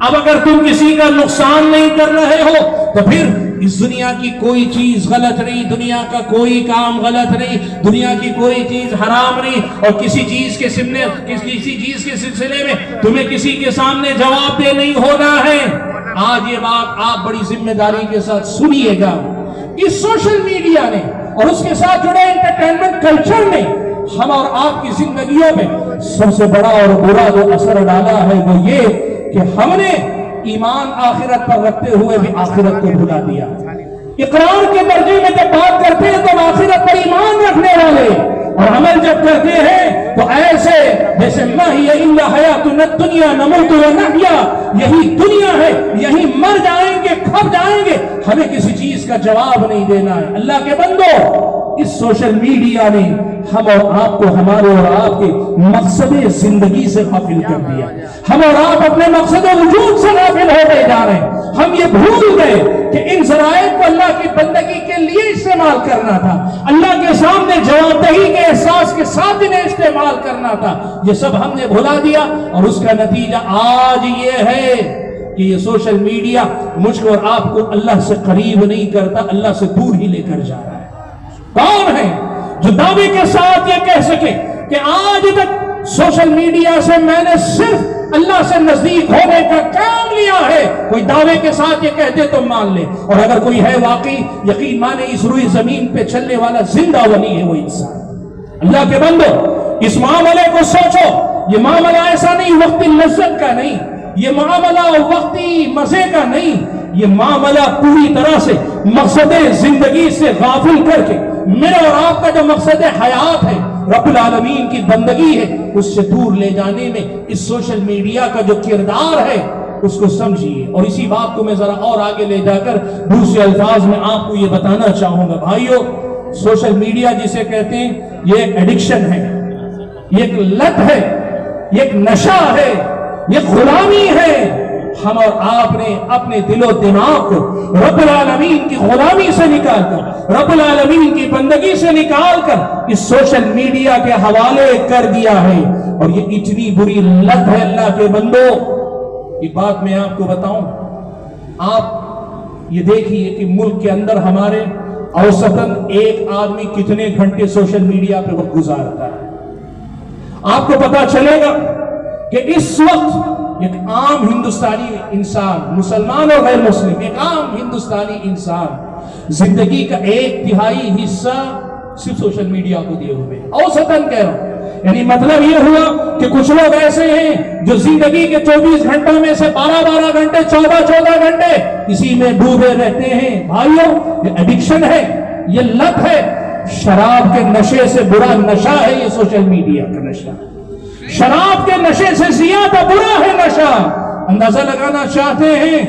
اب اگر تم کسی کا نقصان نہیں کر رہے ہو تو پھر اس دنیا کی کوئی چیز غلط نہیں، دنیا کا کوئی کام غلط نہیں، دنیا کی کوئی چیز حرام نہیں، اور کسی چیز کے سلسلے میں تمہیں کسی کے سامنے جواب دہ نہیں ہونا ہے۔ آج یہ بات آپ بڑی ذمہ داری کے ساتھ سنیے گا، اس سوشل میڈیا نے اور اس کے ساتھ جڑے انٹرٹینمنٹ کلچر نے ہم اور آپ کی زندگیوں میں سب سے بڑا اور برا جو اثر ڈالا ہے وہ یہ کہ ہم نے ایمان آخرت پر رکھتے ہوئے بھی آخرت کو بھلا دیا۔ اقرار کے درجے میں جب بات کرتے ہیں تو آخرت پر ایمان رکھنے والے، اور عمل جب کرتے ہیں تو ایسے جیسے مَا هِيَ إِلَّا حَيَاتُنَا الدُّنْيَا نَمُوتُ وَنَحْيَا، یہی دنیا ہے، یہی مر جائیں گے، کھپ جائیں گے، ہمیں کسی چیز کا جواب نہیں دینا ہے۔ اللہ کے بندو، اس سوشل میڈیا نے ہم اور آپ کو ہمارے اور آپ کے مقصد زندگی سے غافل کر دیا، ہم اور آپ اپنے مقصد وجود سے غافل ہوتے جا رہے ہیں۔ ہم یہ بھول گئے کہ ان ذرائع کو اللہ کی بندگی کے لیے استعمال کرنا تھا، اللہ کے سامنے جواب دہی کے احساس کے ساتھ انہیں استعمال کرنا تھا، یہ سب ہم نے بھلا دیا، اور اس کا نتیجہ آج یہ ہے کہ یہ سوشل میڈیا مجھ کو اور آپ کو اللہ سے قریب نہیں کرتا، اللہ سے دور ہی لے کر جا رہا ہے۔ کون ہے جو دعوے کے ساتھ یہ کہہ سکے کہ آج تک سوشل میڈیا سے میں نے صرف اللہ سے نزدیک ہونے کا کام لیا ہے؟ کوئی دعوے کے ساتھ یہ کہتے تو مان لے، اور اگر کوئی ہے واقعی یقین مانے اس روئی زمین پہ چلنے والا زندہ ولی ہے وہ انسان۔ اللہ کے بندو، اس معاملے کو سوچو، یہ معاملہ ایسا نہیں وقتی لذت کا نہیں، یہ معاملہ وقتی مزے کا نہیں، یہ معاملہ پوری طرح سے مقصد زندگی سے غافل کر کے میرا اور آپ کا جو مقصد حیات ہے، رب العالمین کی بندگی ہے، اس سے دور لے جانے میں اس سوشل میڈیا کا جو کردار ہے اس کو سمجھیے۔ اور اسی بات کو میں ذرا اور آگے لے جا کر دوسرے الفاظ میں آپ کو یہ بتانا چاہوں گا، بھائیو، سوشل میڈیا جسے کہتے ہیں یہ ایک ایڈکشن ہے، یہ ایک لت ہے، یہ ایک نشہ ہے، یہ غلامی ہے۔ ہم اور آپ نے اپنے دل و دماغ کو رب العالمین کی غلامی سے نکال کر، رب العالمین کی بندگی سے نکال کر اس سوشل میڈیا کے حوالے کر دیا ہے، اور یہ اتنی بری لت ہے اللہ کے بندو۔ ایک بات میں آپ کو بتاؤں، آپ یہ دیکھیے کہ ملک کے اندر ہمارے اوسطاً ایک آدمی کتنے گھنٹے سوشل میڈیا پہ وقت گزارتا ہے۔ آپ کو پتا چلے گا کہ اس وقت ایک عام ہندوستانی انسان، مسلمان اور غیر مسلم، ایک عام ہندوستانی انسان زندگی کا 1/3 حصہ صرف سوشل میڈیا کو دیے ہوئے، اوسطاً کہہ رہا ہوں۔ یعنی مطلب یہ ہوا کہ کچھ لوگ ایسے ہیں جو زندگی کے 24 گھنٹوں میں سے 12 گھنٹے 14 گھنٹے اسی میں ڈوبے رہتے ہیں۔ بھائیو، یہ ایڈکشن ہے، یہ لت ہے، شراب کے نشے سے برا نشہ ہے یہ سوشل میڈیا کا نشہ۔ شراب کے نشے سے زیادہ برا ہے نشہ۔ اندازہ لگانا چاہتے ہیں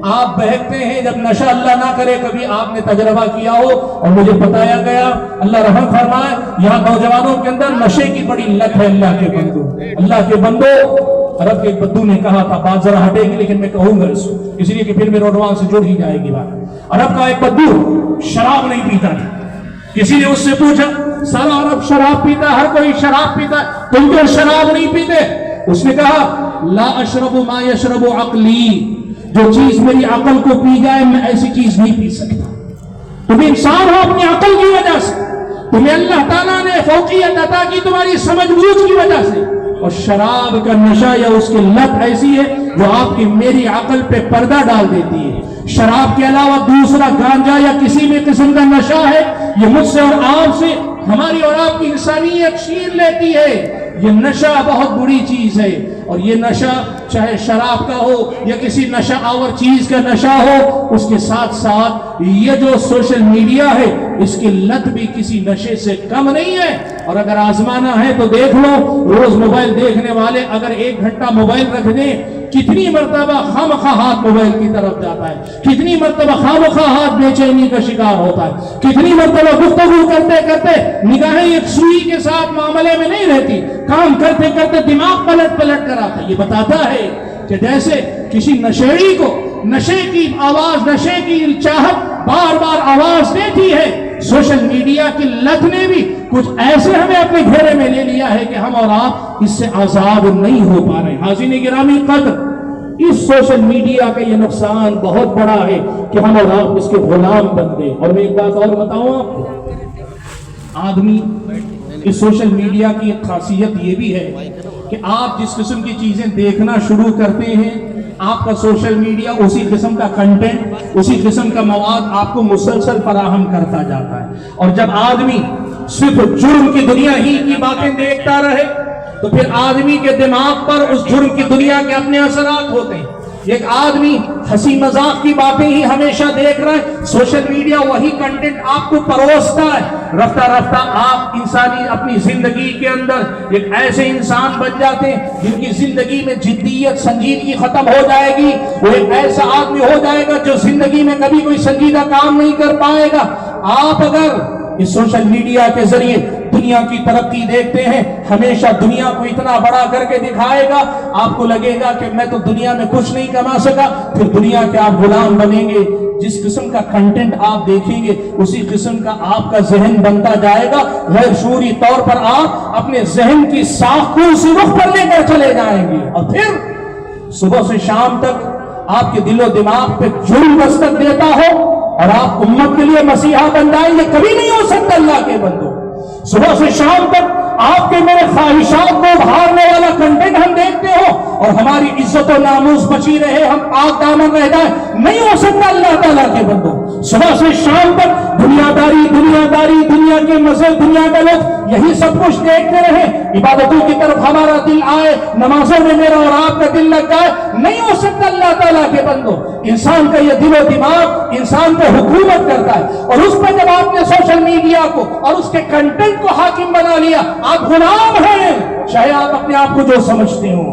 آپ بہکتے ہیں جب نشہ اللہ نہ کرے کبھی آپ نے تجربہ کیا ہو اور مجھے بتایا گیا، اللہ رحم فرمائے، یہاں نوجوانوں کے اندر نشے کی بڑی لت ہے۔ اللہ کے بندو، عرب کے ایک بدو نے کہا تھا، بات ذرا ہٹے گی لیکن میں کہوں گا اس لیے کہ پھر میرے عنوان سے جڑ ہی جائے گی بات۔ عرب کا ایک بدو شراب نہیں پیتا تھا، کسی نے اس سے پوچھا سارا عرب شراب پیتا، ہر کوئی شراب پیتا، تم کیوں شراب نہیں پیتے؟ اس نے کہا لا اشرب ما یشرب عقلی، جو چیز میری عقل کو پی جائے میں ایسی چیز نہیں پی سکتا۔ تم انسان ہو اپنی عقل کی وجہ سے، تمہیں اللہ تعالیٰ نے فوقیت عطا کی تمہاری سمجھ بوجھ کی وجہ سے، اور شراب کا نشہ یا اس کی لت ایسی ہے جو آپ کی میری عقل پہ پردہ ڈال دیتی ہے۔ شراب کے علاوہ دوسرا گانجا یا کسی بھی قسم کا نشہ ہے، یہ مجھ سے اور آپ سے، ہماری اور آپ کی انسانیت چھین لیتی ہے۔ یہ نشہ بہت بری چیز ہے، اور یہ نشہ چاہے شراب کا ہو یا کسی نشہ آور چیز کا نشہ ہو، اس کے ساتھ ساتھ یہ جو سوشل میڈیا ہے اس کی لت بھی کسی نشے سے کم نہیں ہے۔ اور اگر آزمانا ہے تو دیکھ لو، روز موبائل دیکھنے والے اگر 1 گھنٹہ موبائل رکھ دیں، کتنی مرتبہ خامخواہ ہاتھ موبائل کی طرف جاتا ہے، کتنی مرتبہ خامخواہ ہاتھ بے چینی کا شکار ہوتا ہے، کتنی مرتبہ گفتگو کرتے کرتے نگاہیں ایک سوئی کے ساتھ معاملے میں نہیں رہتی، کام کرتے کرتے دماغ پلٹ کر آتا ہے۔ یہ بتاتا ہے کہ جیسے کسی نشیڑی کو نشے کی آواز، نشے کی چاہت بار بار آواز دیتی ہے، سوشل میڈیا کی لت نے بھی کچھ ایسے ہمیں اپنے گھیرے میں لے لیا ہے کہ ہم اور آپ اس سے آزاد نہیں ہو پا رہے۔ حاضرین گرامی قدر، اس سوشل میڈیا کا یہ نقصان بہت بڑا ہے کہ ہم اور آپ اس کے غلام بن گئے۔ اور میں ایک بات اور بتاؤں آپ کو، آدمی اس سوشل میڈیا کی ایک خاصیت یہ بھی ہے کہ آپ جس قسم کی چیزیں دیکھنا شروع کرتے ہیں، آپ کا سوشل میڈیا اسی قسم کا کنٹینٹ، اسی قسم کا مواد آپ کو مسلسل فراہم کرتا جاتا ہے۔ اور جب آدمی صرف جرم کی دنیا ہی کی باتیں دیکھتا رہے تو پھر آدمی کے دماغ پر اس جرم کی دنیا کے اپنے اثرات ہوتے ہیں۔ ایک آدمی ہنسی مذاق کی باتیں ہی ہمیشہ دیکھ رہا ہے، سوشل میڈیا وہی کنٹینٹ آپ کو پروستا ہے، رفتہ رفتہ آپ انسانی اپنی زندگی کے اندر ایک ایسے انسان بن جاتے ہیں جن کی زندگی میں جدیت، سنجیدگی ختم ہو جائے گی۔ وہ ایک ایسا آدمی ہو جائے گا جو زندگی میں کبھی کوئی سنجیدہ کام نہیں کر پائے گا۔ آپ اگر اس سوشل میڈیا کے ذریعے دنیا کی ترقی دیکھتے ہیں، ہمیشہ دنیا کو اتنا بڑا کر کے دکھائے گا، آپ کو لگے گا کہ میں تو دنیا میں کچھ نہیں کما سکا، پھر دنیا کے آپ غلام بنیں گے۔ جس قسم کا کنٹینٹ آپ دیکھیں گے اسی قسم کا آپ کا ذہن بنتا جائے گا، غیر شعوری طور پر آپ اپنے ذہن کی ساخت کو اسی رخ پر لے کر چلے جائیں گے، اور پھر صبح سے شام تک آپ کے دل و دماغ پہ جرم دستک دیتا ہو اور آپ امت کے لیے مسیحا بن جائیں، یہ کبھی نہیں ہو سکتا اللہ کے بندو۔ صبح سے شام تک آپ کے میرے خواہشات کو ابھارنے والا کنٹینٹ ہم دیکھتے ہو اور ہماری عزت و ناموس بچی رہے، ہم پاک دامن رہ جائیں، نہیں ہو سکتا اللہ تعالیٰ کے بندو۔ صبح سے شام تک دنیا داری، دنیا کے مزے، دنیا کا لطف، یہی سب کچھ دیکھتے رہے، عبادتوں کی طرف ہمارا دل آئے، نمازوں میں میرا اور آپ کا دل لگ جائے، نہیں ہو سکتا اللہ تعالیٰ کے بندو۔ انسان کا یہ دل و دماغ انسان پہ حکومت کرتا ہے، اور اس پہ جب آپ نے سوشل میڈیا کو اور اس کے کنٹینٹ کو حاکم بنا لیا، آپ غلام ہیں، چاہے آپ اپنے آپ کو جو سمجھتے ہو،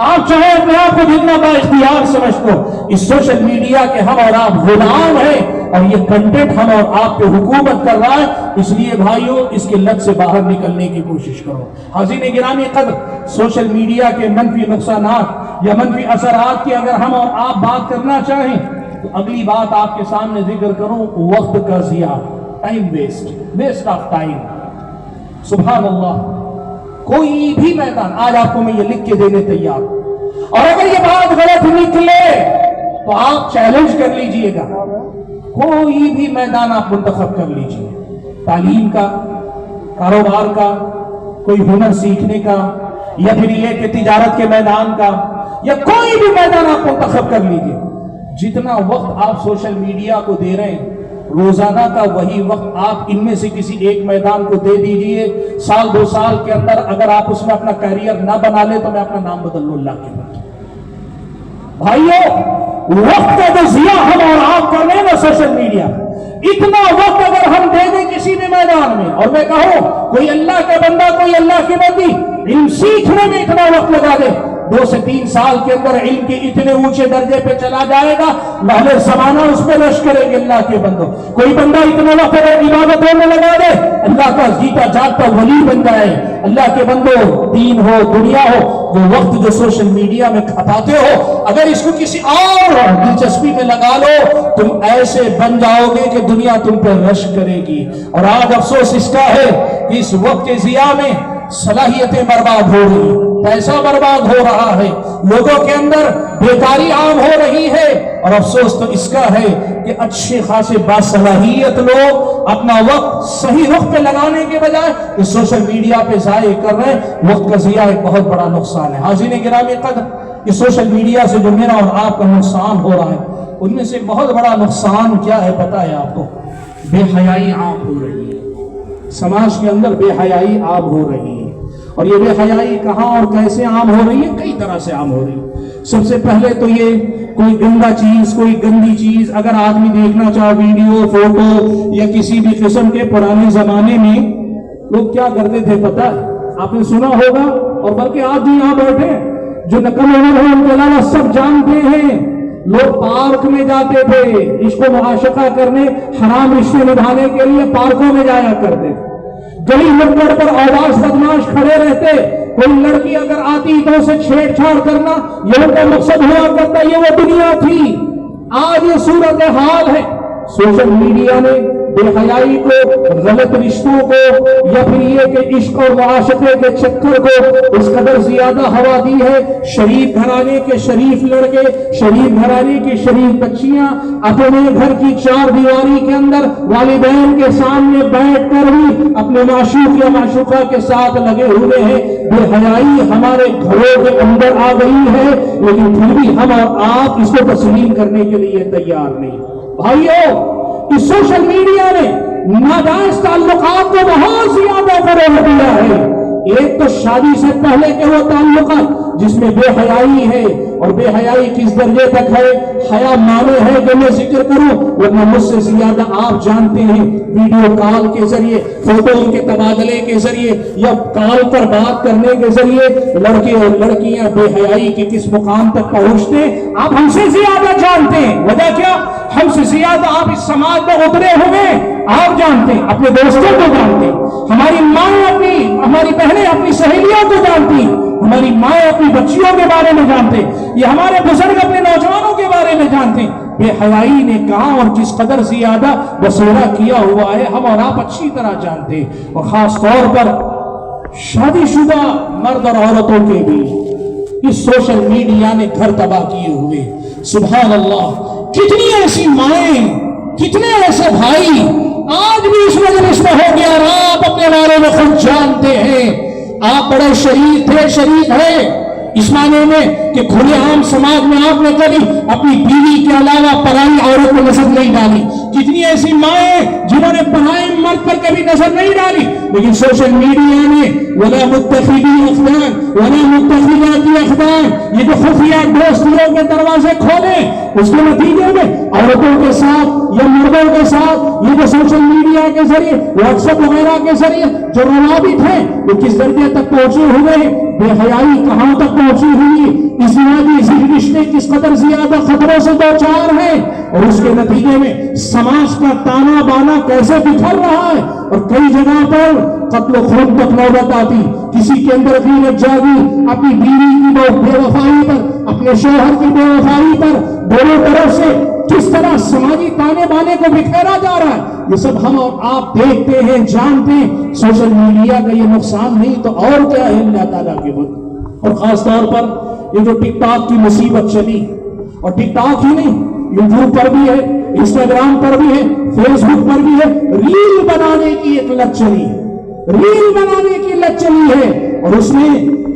آپ چاہے اپنے آپ کو جتنا با اختیار سمجھتے ہو، اس سوشل میڈیا کے ہم اور آپ غلام ہیں، اور یہ کنٹینٹ ہم اور آپ پہ حکومت کر رہا ہے۔ اس لیے بھائیوں، اس کی لت سے باہر نکلنے کی کوشش کرو۔ حاضرین گرامی قدر، سوشل میڈیا کے منفی نقصانات یا منفی اثرات کی اگر ہم اور آپ بات کرنا چاہیں تو اگلی بات آپ کے سامنے ذکر کروں، وقت کا ضیاع، ٹائم ویسٹ آف ٹائم۔ سبحان اللہ، کوئی بھی میدان آج آپ کو میں یہ لکھ کے دینے تیار ہوں، اور اگر یہ بات غلط نکلے تو آپ چیلنج کر لیجئے گا، کوئی بھی میدان آپ منتخب کر لیجئے، تعلیم کا، کاروبار کا، کوئی ہنر سیکھنے کا، یا پھر یہ کہ تجارت کے میدان کا، یا کوئی بھی میدان آپ منتخب کر لیجئے۔ جتنا وقت آپ سوشل میڈیا کو دے رہے ہیں، روزانہ کا وہی وقت آپ ان میں سے کسی ایک میدان کو دے دیجئے۔ سال 2 سال کے اندر اگر آپ اس میں اپنا کیریئر نہ بنا لے تو میں اپنا نام بدل لوں اللہ کے بندے۔ بھائیو، وقت کا جو ضیاع ہم اور آپ کر رہے ہیں نا سوشل میڈیا، اتنا وقت اگر ہم دے دیں کسی بھی میدان میں، اور میں کہوں کوئی اللہ کا بندہ، کوئی اللہ کی بندی علم سیکھنے میں اتنا وقت لگا دے، 2 سے 3 سال کے اندر علم کے اتنے اونچے درجے پہ چلا جائے گا، اہل زمانہ اس پہ رش کریں گے اللہ کے بندوں۔ کوئی بندہ اتنا وقت عبادتوں میں لگا دے، اللہ کا جیتا جاگتا ولی بن جائے۔ اللہ کے بندوں، دین ہو دنیا ہو، وہ وقت جو سوشل میڈیا میں کھپاتے ہو، اگر اس کو کسی اور دلچسپی میں لگا لو، تم ایسے بن جاؤ گے کہ دنیا تم پہ رش کرے گی۔ اور آج افسوس اس کا ہے کہ اس وقت کے ضیاع میں صلاحیتیں برباد ہو رہی، پیسہ برباد ہو رہا ہے، لوگوں کے اندر بیکاری عام ہو رہی ہے۔ اور افسوس تو اس کا ہے کہ اچھے خاصے باصلاحیت لوگ اپنا وقت صحیح رخ پہ لگانے کے بجائے اس سوشل میڈیا پہ ضائع کر رہے ہیں۔ وقت کا ضیاع ایک بہت بڑا نقصان ہے۔ حاضرین گرامی قدر، یہ سوشل میڈیا سے جو میرا اور آپ کا نقصان ہو رہا ہے، ان میں سے بہت بڑا نقصان کیا ہے پتہ ہے آپ کو؟ بے حیائی عام ہو رہی ہے، سماج کے اندر بے حیائی عام ہو رہی ہے۔ اور یہ بے حیائی کہاں اور کیسے عام ہو رہی ہے؟ کئی طرح سے عام ہو رہی ہے۔ سب سے پہلے تو یہ کوئی گندا چیز، کوئی گندی چیز اگر آدمی دیکھنا چاہے، ویڈیو، فوٹو یا کسی بھی قسم کے، پرانے زمانے میں لوگ کیا کرتے تھے پتہ ہے؟ آپ نے سنا ہوگا، اور بلکہ آج بھی یہاں بیٹھے جو نقل عمل ہے ان کے علاوہ سب جانتے ہیں، لوگ پارک میں جاتے تھے عشق و معاشقہ کرنے، حرام رشتے نبھانے کے لیے پارکوں میں جایا کرتے تھے۔ گلی نکڑ پر آواز بدماش کھڑے رہتے، کوئی لڑکی اگر آتی تو اسے چھیڑ چھاڑ کرنا یہ ان کا مقصد ہوا کرتا، یہ وہ دنیا تھی۔ آج یہ صورتحال ہے۔ سوشل میڈیا نے بے حیائی کو، غلط رشتوں کو، یا پھر یہ کہ عشق اور معاشقے کے چکر کو اس قدر زیادہ ہوا دی ہے۔ شریف گھرانے کے شریف لڑکے، شریف گھرانے کی شریف بچیاں اپنے گھر کی 4 دیواری کے اندر والدین کے سامنے بیٹھ کر بھی اپنے معشوق یا معشوقہ کے ساتھ لگے ہوئے ہیں۔ بے حیائی ہمارے گھروں کے اندر آ گئی ہے، لیکن پھر بھی ہم اور آپ اس کو تسلیم کرنے کے لیے تیار نہیں۔ بھائیو، اس سوشل میڈیا نے ناجائز تعلقات کو بہت زیادہ فروغ دیا ہے۔ ایک تو شادی سے پہلے کے وہ تعلقات جس میں بے حیائی ہے، اور بے حیائی کس درجے تک ہے، حیا مانے ہے کہ میں ذکر کروں، ورنہ مجھ سے زیادہ آپ جانتے ہیں۔ ویڈیو کال کے ذریعے، فوٹو کے تبادلے کے ذریعے، یا کال پر بات کرنے کے ذریعے لڑکے اور لڑکیاں بے حیائی کے کس مقام تک پہنچتے آپ ہم سے زیادہ جانتے ہیں۔ وجہ کیا؟ ہم سے زیادہ آپ اس سماج میں اترے ہوئے آپ جانتے ہیں، اپنے دوستوں کو جانتے ہیں، ہماری مائیں اپنی، ہماری بہنیں اپنی سہیلیوں کو جانتی، ہماری مائیں اپنی بچیوں کے بارے میں جانتے، یہ ہمارے بزرگ اپنے نوجوانوں کے بارے میں جانتے۔ بے حیائی نے کہاں اور کس قدر زیادہ بسیرا کیا ہوا ہے ہم اور آپ اچھی طرح جانتے، اور خاص طور پر شادی شدہ مرد اور عورتوں کے بھی اس سوشل میڈیا نے گھر تباہ کیے ہوئے۔ سبحان اللہ، کتنی ایسی مائیں، کتنے ایسے بھائی آج بھی اس مجلس میں ہو گیا، اور آپ اپنے بارے میں خود جانتے ہیں آپ بڑے شریف تھے، شریف ہیں، اس معنی میں کہ کھلے عام سماج میں آپ نے کبھی اپنی بیوی کے علاوہ پرائی عورت کو نظر نہیں ڈالی۔ کتنی ایسی مائیں جنہوں نے پرائی مرد پر کبھی نظر نہیں ڈالی، لیکن سوشل میڈیا نے وَلَا مُتَّخِذِي أَخْدَانٍ وَلَا مُتَّخِذَاتِ أَخْدَانٍ یہ جو خفیہ دوستیوں کے دروازے کھولے، اس کے نتیجے میں عورتوں کے ساتھ یا مردوں کے ساتھ یہ جو سوشل میڈیا کے ذریعے، واٹس ایپ وغیرہ کے ذریعے جو روابط ہیں وہ کس درجے تک پہنچے ہوئے ہیں، بے حیائی کہاں تک پہنچی ہوئی، ازدواجی رشتے کس قدر زیادہ خطروں سے دوچار ہیں، اور اس کے نتیجے میں سماج کا تانا بانا کیسے بکھر رہا ہے، اور کئی جگہ پر قتل و خون تک نوبت آتی، کسی کے اندر غیرت جاگی اپنی بیوی کی بے وفائی پر، اپنے شوہر کی بے وفائی پر، دونوں طرف سے کس طرح سماجی تانے بانے کو بکھیرا جا رہا ہے، یہ سب ہم اور آپ دیکھتے ہیں، جانتے ہیں۔ سوشل میڈیا کا یہ نقصان نہیں تو اور کیا ہے اللہ تعالیٰ کے بند۔ اور خاص طور پر یہ جو ٹک ٹاک کی مصیبت چلی، اور ٹک ٹاک ہی نہیں، یوٹیوب پر بھی ہے، انسٹاگرام پر بھی ہے، فیس بک پر بھی ہے، ریل بنانے کی ایک لت چلی ہے، ریل بنانے کی لت چلی ہے، اور اس میں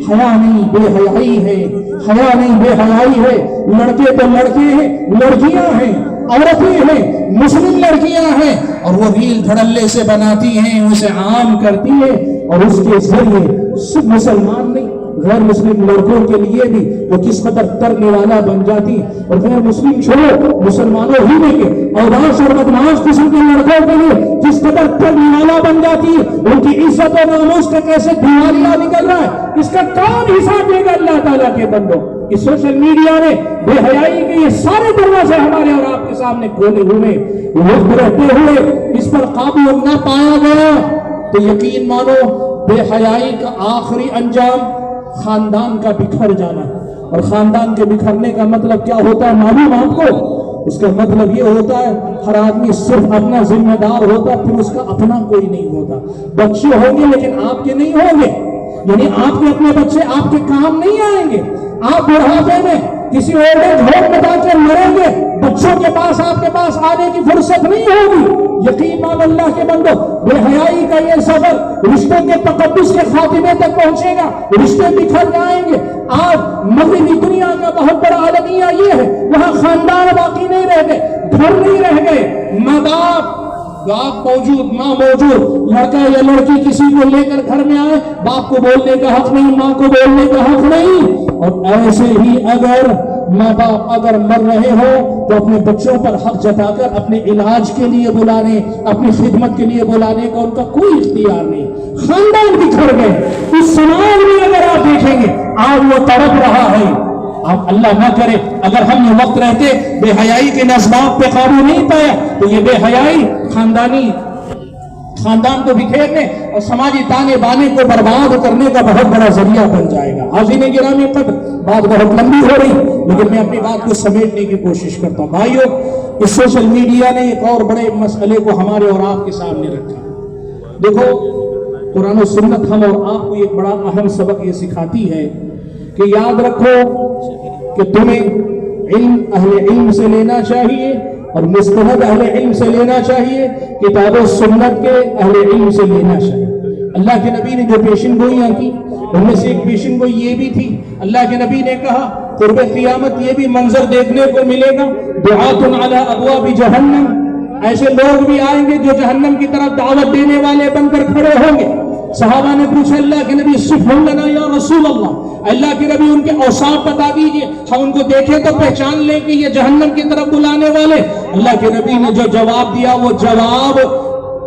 حیا نہیں بے حیائی ہے، حیا نہیں بے حیائی ہے۔ لڑکے تو لڑکے ہیں، لڑکیاں ہیں، عورتیں ہیں، مسلم لڑکیاں ہیں، اور وہ ریل دھڑلے سے بناتی ہیں، اسے عام کرتی ہے، اور اس کے ذریعے صرف مسلمان نہیں، غیر مسلم لڑکوں کے لیے بھی وہ کس قدر ترنے والا بن جاتی، اور غیر مسلم چھوڑو مسلمانوں ہی میں کے اوداس اور بدماش قسم کے لڑکوں کے لیے کس قدر ترنے والا بن جاتی ہے، ان کی عزت و ناموس کا کیسے دیوالیہ نکل رہا ہے، اس کا کون حساب دے گا اللہ تعالیٰ کے بندوں؟ اس سوشل میڈیا نے بے حیائی کے یہ سارے دروازے ہمارے اور آپ کے سامنے کھولے ہوئے، وقت رہتے ہوئے اس پر قابو نہ پایا گیا تو یقین مانو بے حیائی کا آخری انجام خاندان کا بکھر جانا، اور خاندان کے بکھرنے کا مطلب کیا ہوتا ہے معلوم آپ کو؟ اس کا مطلب یہ ہوتا ہے ہر آدمی صرف اپنا ذمہ دار ہوتا، پھر اس کا اپنا کوئی نہیں ہوتا۔ بچے ہوں گے لیکن آپ کے نہیں ہوں گے، یعنی آپ کے اپنے بچے آپ کے کام نہیں آئیں گے، آپ بڑھاپے میں کسی اور جھوٹ بتا کے مریں گے، بچوں کے پاس آپ کے پاس آنے کی فرصت نہیں ہوگی۔ یقین مان اللہ کے بندو، بے حیائی کا یہ سفر رشتوں کے تقدس کے خاتمے تک پہنچے گا، رشتے بکھر جائیں گے۔ آج مغربی دنیا کا بہت بڑا المیہ یہ ہے، وہاں خاندان باقی نہیں رہ گئے، گھر نہیں رہ گئے، ماں باپ موجود ماں موجود، لڑکا یا لڑکی کسی کو لے کر گھر میں آئے، باپ کو بولنے کا حق نہیں، ماں کو بولنے کا حق نہیں۔ اور ایسے ہی اگر ماں باپ اگر مر رہے ہو تو اپنے بچوں پر حق جتا کر اپنے علاج کے لیے بلانے، اپنی خدمت کے لیے بلانے کا ان کا کوئی اختیار نہیں۔ خاندان بکھر گئے۔ اس سماج میں اگر آپ دیکھیں گے آج وہ تڑپ رہا ہے۔ اب اللہ نہ کرے اگر ہم نے وقت رہتے بے حیائی کے اسباب پہ قابو نہیں پایا تو یہ بے حیائی خاندان کو بکھیرنے اور سماجی تانے بانے کو برباد کرنے کا بہت بڑا ذریعہ بن جائے گا۔ حاضرین گرامی قدر، بات بہت لمبی ہو رہی لیکن میں اپنی بات کو سمیٹنے کی کوشش کرتا ہوں۔ بھائیو، اس سوشل میڈیا نے ایک اور بڑے مسئلے کو ہمارے اور آپ کے سامنے رکھا۔ دیکھو، قرآن و سنت ہم اور آپ کو ایک بڑا اہم سبق یہ سکھاتی ہے کہ یاد رکھو کہ تمہیں علم اہل علم سے لینا چاہیے اور مستند اہل علم سے لینا چاہیے، کتاب و سنت کے اہل علم سے لینا چاہیے۔ اللہ کے نبی نے جو پیشن گوئیاں کی ان میں سے ایک پیشن گوئی یہ بھی تھی، اللہ کے نبی نے کہا قرب قیامت یہ بھی منظر دیکھنے کو ملے گا، دعات علی ابواب جہنم، ایسے لوگ بھی آئیں گے جو جہنم کی طرف دعوت دینے والے بن کر کھڑے ہوں گے۔ صحابہ نے پوچھا اللہ کے نبی صفهم لنا یا رسول اللہ، اللہ کے نبی ان کے اوصاف بتا دیجئے، ہم ان کو دیکھیں تو پہچان لیں کہ یہ جہنم کی طرف بلانے والے۔ اللہ کے نبی نے جو جواب دیا وہ جواب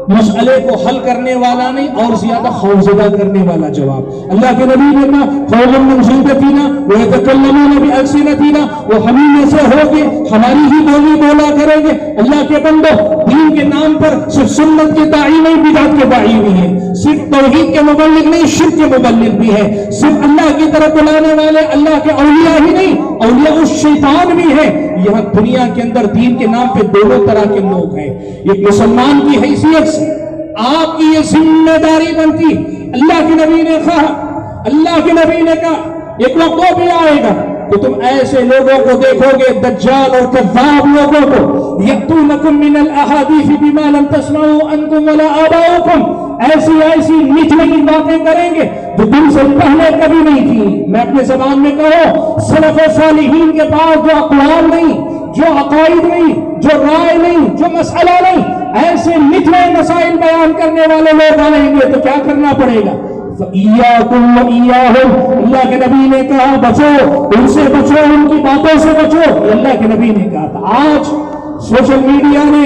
مسئلے کو حل کرنے والا نہیں اور زیادہ خوفزدہ کرنے والا جواب۔ اللہ کے نبی نے کہا قولا من جلدتنا ويتكلمون بألسنتنا، وہ ہم میں سے ہوگے، ہماری ہی بولی بولا کریں گے۔ اللہ کے بندو، دین کے نام پر صرف سنت کے داعی نہیں، بدعت کے داعی بھی ہیں، صرف توحید کے مبلغ نہیں، شرک کے مبلغ بھی ہیں، صرف اللہ کی طرف بلانے والے اللہ کے اولیاء ہی نہیں، اولیاء الشیطان بھی ہیں۔ یہاں دنیا کے اندر دین کے نام پہ دونوں طرح کے لوگ ہیں۔ ایک مسلمان کی حیثیت سے آپ کی یہ ذمہ داری بنتی، اللہ کے نبی نے کہا، اللہ کے نبی نے کہا ایک وقت وہ بھی آئے گا کہ تم ایسے لوگوں کو دیکھو گے، دجال اور کذاب لوگوں کو، یأتونکم من الاحادیث بما لم تسمعوا انتم ولا آباؤکم، ایسی نچلی باتیں کریں گے جو تم سے پہلے کبھی نہیں تھی۔ میں اپنے زبان میں کہوں، سلف و صالحین کے پاس جو اقوال نہیں، جو عقائد نہیں، جو رائے نہیں، جو مسئلہ نہیں، ایسے نچلے مسائل بیان کرنے والے لوگ آئیں گے تو کیا کرنا پڑے گا؟ فَإِيَّاكُمْ وَإِيَّاهُمْ، اللہ کے نبی نے کہا بچو، ان سے بچو، ان کی باتوں سے بچو، اللہ کے نبی نے کہا تھا۔ آج سوشل میڈیا نے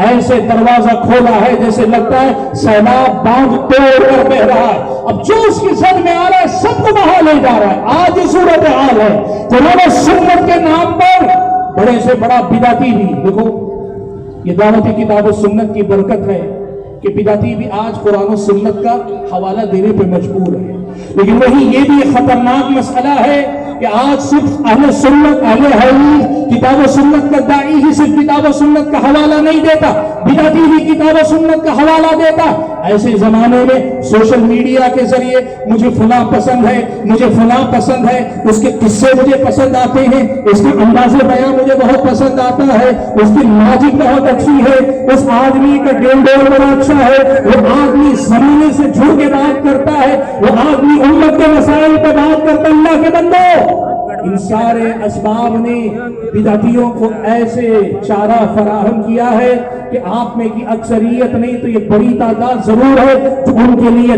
ایسے دروازہ کھولا ہے جیسے لگتا ہے سیلاب باندھ توڑ کر بہ رہا ہے، اب جو اس کی زد میں آ رہا ہے سب کو بہا لے جا رہا ہے۔ آج یہ صورتحال ہے۔ قرآن و سنت کے نام پر بڑے سے بڑا بدعتی بھی، دیکھو یہ دعوت کتاب و سنت کی برکت ہے کہ بدعتی بھی آج قرآن و سنت کا حوالہ دینے پہ مجبور ہے، لیکن وہی یہ بھی ایک خطرناک مسئلہ ہے کہ آج صرف اہل سنت، اہل حدیث کتاب و سنت کا داعی ہی صرف کتاب و سنت کا حوالہ نہیں دیتا، بدعتی بھی کتاب و سنت کا حوالہ دیتا۔ ایسے زمانے میں سوشل میڈیا کے ذریعے مجھے فلاں پسند ہے، مجھے فلاں پسند ہے، اس کے قصے مجھے پسند آتے ہیں، اس کے انداز بیان مجھے بہت پسند آتا ہے، اس کی لاجک بہت اچھی ہے، اس آدمی کا ڈیل ڈول بڑا اچھا ہے، وہ آدمی زمانے سے جھڑ کے بات کرتا ہے، وہ آدمی امت کے مسائل پہ بات کرتا ہے۔ اللہ کے بندو، ان سارے اسباب نے بدعتیوں کو ایسے چارہ فراہم کیا ہے کہ آپ میں کی اکثریت نہیں تو یہ بڑی تعداد ضرور ہے جو ان کے لیے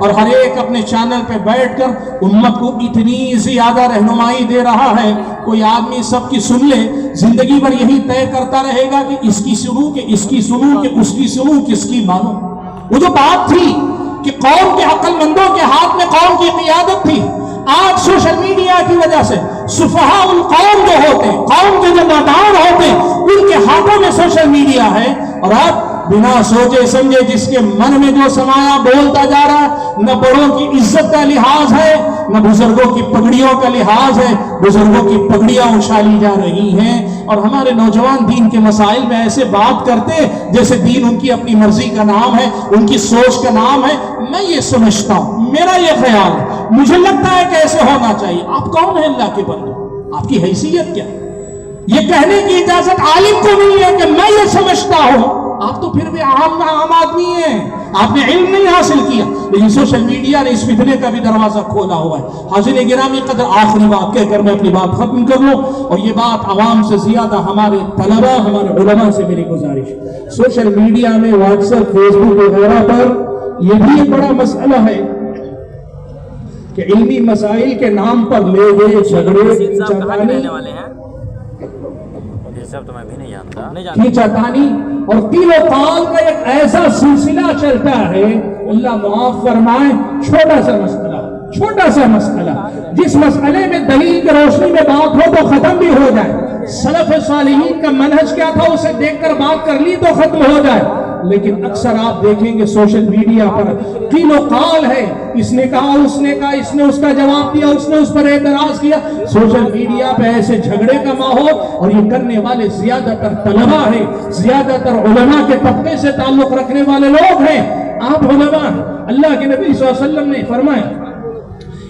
اور ہر ایک اپنے چینل پہ بیٹھ کر امت کو اتنی زیادہ رہنمائی دے رہا ہے، کوئی آدمی سب کی سن لے، زندگی بھر یہی طے کرتا رہے گا کہ اس کی سنوں کہ اس کی سنوں کہ اس کی سنوں کس کی مانوں۔ وہ جو بات تھی کہ قوم کے عقل مندوں کے ہاتھ میں قوم کی قیادت تھی، آج سوشل میڈیا کی وجہ سے سفہاء القوم جو ہوتے ہیں، قوم کے جو نادان ہوتے ہیں، ان کے ہاتھوں میں سوشل میڈیا ہے، اور اب بنا سوچے سمجھے جس کے من میں جو سمایا بولتا جا رہا ہے۔ نہ بڑوں کی عزت کا لحاظ ہے، نہ بزرگوں کی پگڑیوں کا لحاظ ہے، بزرگوں کی پگڑیاں اچھالی جا رہی ہیں، اور ہمارے نوجوان دین کے مسائل میں ایسے بات کرتے جیسے دین ان کی اپنی مرضی کا نام ہے، ان کی سوچ کا نام ہے۔ میں یہ سمجھتا ہوں، میرا یہ خیال ہے، مجھے لگتا ہے کہ ایسے ہونا چاہیے۔ آپ کون ہیں اللہ کے بندے؟ آپ کی حیثیت کیا؟ یہ کہنے کی اجازت عالم کو نہیں ہے کہ میں یہ سمجھتا ہوں۔ آپ تو پھر بھی عام آدمی ہیں، آپ نے علم نہیں حاصل کیا، لیکن سوشل میڈیا نے اس فتنے کا بھی دروازہ کھولا ہوا ہے۔ حاضرین گرامی قدر، آخری بات کہہ کر میں اپنی بات ختم کر لوں، اور یہ بات عوام سے زیادہ ہمارے طلباء، ہمارے علماء سے میری گزارش، سوشل میڈیا میں واٹس ایپ، فیس بک وغیرہ پر یہ بھی ایک بڑا مسئلہ ہے کہ علمی مسائل کے نام پر لے گئے جھگڑے، کھینچاتانی اور تیل و تال کا ایک ایسا سلسلہ چلتا ہے، اللہ معاف فرمائے، چھوٹا سا مسئلہ جس مسئلے میں دلیل کی روشنی میں بات ہو تو ختم بھی ہو جائے، سلف صالحین کا منہج کیا تھا اسے دیکھ کر بات کر لی تو ختم ہو جائے، لیکن اکثر آپ دیکھیں گے سوشل میڈیا پر قیل و قال ہے، اس نے کہا، اس نے کہا، اس نے اس کا جواب دیا، اس نے اس پر اعتراض کیا، سوشل میڈیا پہ ایسے جھگڑے کا ماحول، اور یہ کرنے والے زیادہ تر طلباء ہیں، زیادہ تر علماء کے طبقے سے تعلق رکھنے والے لوگ ہیں۔ آپ علماء، اللہ کے نبی صلی اللہ علیہ وسلم نے فرمایا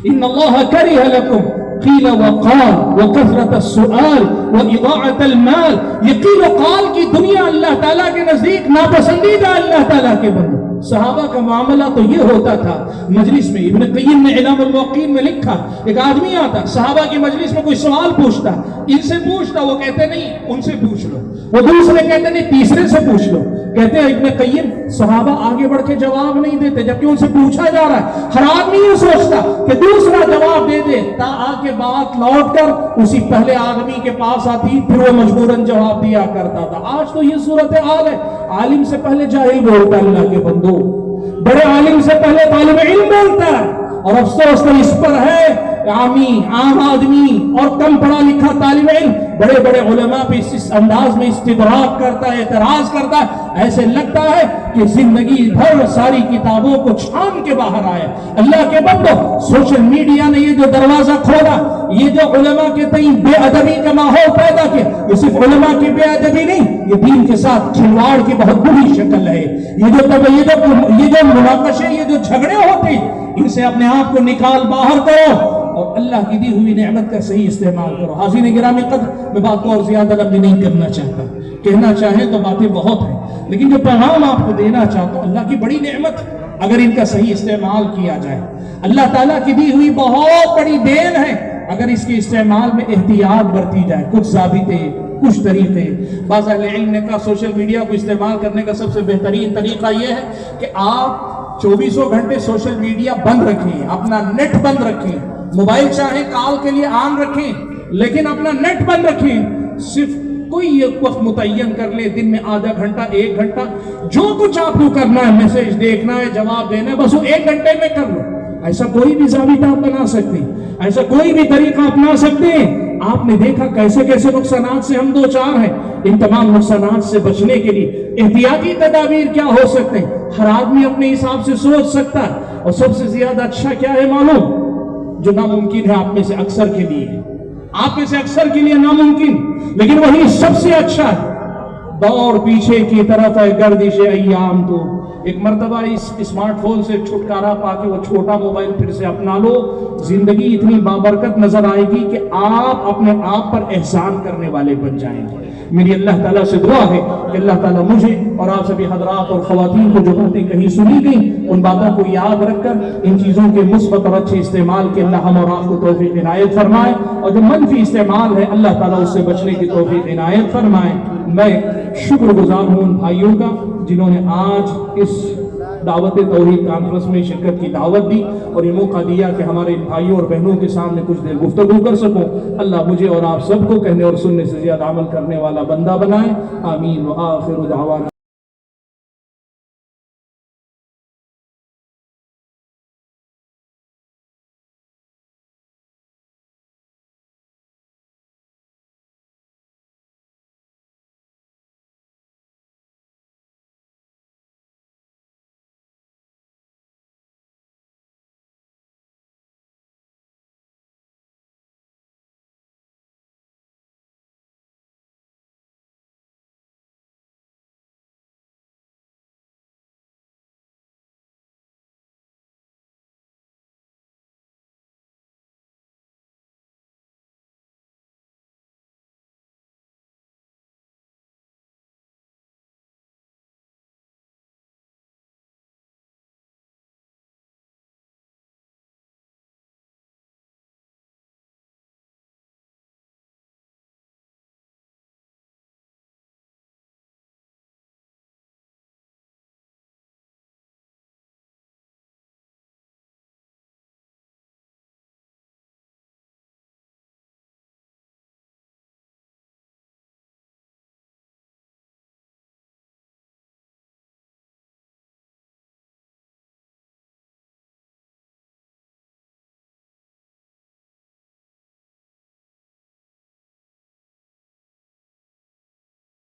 ان اللہ کرہ لکم قیل وقال وکثرت السؤال واضاعت المال، یہ قیل و قال کی دنیا اللہ تعالیٰ کے نزدیک ناپسندیدہ اللہ تعالیٰ کے بندے۔ صحابہ کا معاملہ تو یہ ہوتا تھا مجلس میں، ابن قیم نے اعلام الموقعین میں لکھا، ایک آدمی آتا صحابہ کی مجلس میں، کوئی سوال پوچھتا، ان سے پوچھتا، وہ کہتے نہیں ان سے پوچھ لو، وہ دوسرے کہتے نہیں تیسرے سے پوچھ لو، کہتے ہیں ابن قیم صحابہ آگے بڑھ کے جواب نہیں دیتے جبکہ ان سے پوچھا جا رہا ہے، ہر آدمی یہ سوچتا کہ دوسرا جواب دے دے تا آگے بات لوٹ کر اسی پہلے آدمی کے پاس آتی، پھر وہ مجبوراً جواب دیا کرتا تھا۔ آج تو یہ صورتحال ہے، عالم سے پہلے جاہل بولتا ہے، اللہ کے بندو، بڑے عالم سے پہلے طالب علم بولتا ہے، اور افسوس تو اس پر ہے عام آدمی اور کم پڑھا لکھا طالب علم بڑے بڑے علماء پہ اس انداز میں استدراک کرتا ہے، اعتراض کرتا ہے، ایسے لگتا ہے کہ زندگی بھر ساری کتابوں کو چھان کے باہر آئے۔ اللہ کے بندو، سوشل میڈیا نے یہ جو دروازہ کھولا، یہ جو علماء کے تئیں بے ادبی کا ماحول پیدا کیا، یہ صرف علماء کی بے ادبی نہیں، یہ دین کے ساتھ کھلواڑ کی بہت بری شکل ہے۔ یہ جو مناقشے، یہ جو جھگڑے ہوتے ہیں، ان سے اپنے آپ کو نکال باہر کرو اور اللہ کی دی ہوئی نعمت کا صحیح استعمال کرو۔ حاضرین گرامی قدر، میں بات کو اور زیادہ لمبی نہیں کرنا چاہتا، کہنا چاہیں تو باتیں بہت ہیں، لیکن جو پیغام آپ کو دینا چاہتا ہوں، اللہ کی بڑی نعمت اگر ان کا صحیح استعمال کیا جائے، اللہ تعالیٰ کی دی ہوئی بہت بڑی دین ہے اگر اس کے استعمال میں احتیاط برتی جائے۔ کچھ ضابطے، کچھ طریقے، بعض اہل علم نے کہا سوشل میڈیا کو استعمال کرنے کا سب سے بہترین طریقہ یہ ہے کہ آپ 24 گھنٹے سوشل میڈیا بند رکھیں، اپنا نیٹ بند رکھیں، موبائل چاہے کال کے لیے آن رکھیں لیکن اپنا نیٹ بند رکھیں، صرف کوئی ایک وقت متعین کر لیں، دن میں آدھا گھنٹہ، 1 گھنٹہ، جو کچھ آپ کو کرنا ہے، میسج دیکھنا ہے، جواب دینا ہے، بس وہ 1 گھنٹے میں کر لو۔ ایسا کوئی بھی ضابطہ آپ بنا سکتے ہیں، ایسا کوئی بھی طریقہ اپنا سکتے ہیں۔ آپ نے دیکھا کیسے کیسے نقصانات سے ہم دو چار ہیں، ان تمام نقصانات سے بچنے کے لیے احتیاطی تدابیر کیا ہو سکتے ہیں، ہر آدمی اپنے حساب سے سوچ سکتا ہے۔ اور سب سے زیادہ اچھا کیا ہے معلوم؟ جو ناممکن ہے آپ میں سے اکثر کے لیے، آپ میں سے اکثر کے لیے ناممکن، لیکن وہی سب سے اچھا ہے۔ دور پیچھے کی طرف ہے گردش ایام، تو ایک مرتبہ اس اسمارٹ فون سے چھٹکارا پا کے وہ چھوٹا موبائل پھر سے اپنا لو، زندگی اتنی بابرکت نظر آئے گی کہ آپ اپنے آپ پر احسان کرنے والے بن جائیں گے۔ میری اللہ تعالیٰ سے دعا ہے کہ اللہ تعالیٰ مجھے اور آپ سبھی حضرات اور خواتین کو جو باتیں کہیں سنی گئیں ان باتوں کو یاد رکھ کر ان چیزوں کے مثبت اور اچھے استعمال کے اللہ ہم اور آپ کو توفیق عنایت فرمائے، اور جو منفی استعمال ہے اللہ تعالیٰ اس سے بچنے کی توفیق عنایت فرمائے۔ میں شکر گزار ہوں ان بھائیوں کا جنہوں نے آج اس دعوت توحید کانفرنس میں شرکت کی دعوت دی اور یہ موقع دیا کہ ہمارے بھائیوں اور بہنوں کے سامنے کچھ دیر گفتگو کر سکوں. اللہ مجھے اور آپ سب کو کہنے اور سننے سے زیادہ عمل کرنے والا بندہ بنائے. آمین. وآخر دعوانا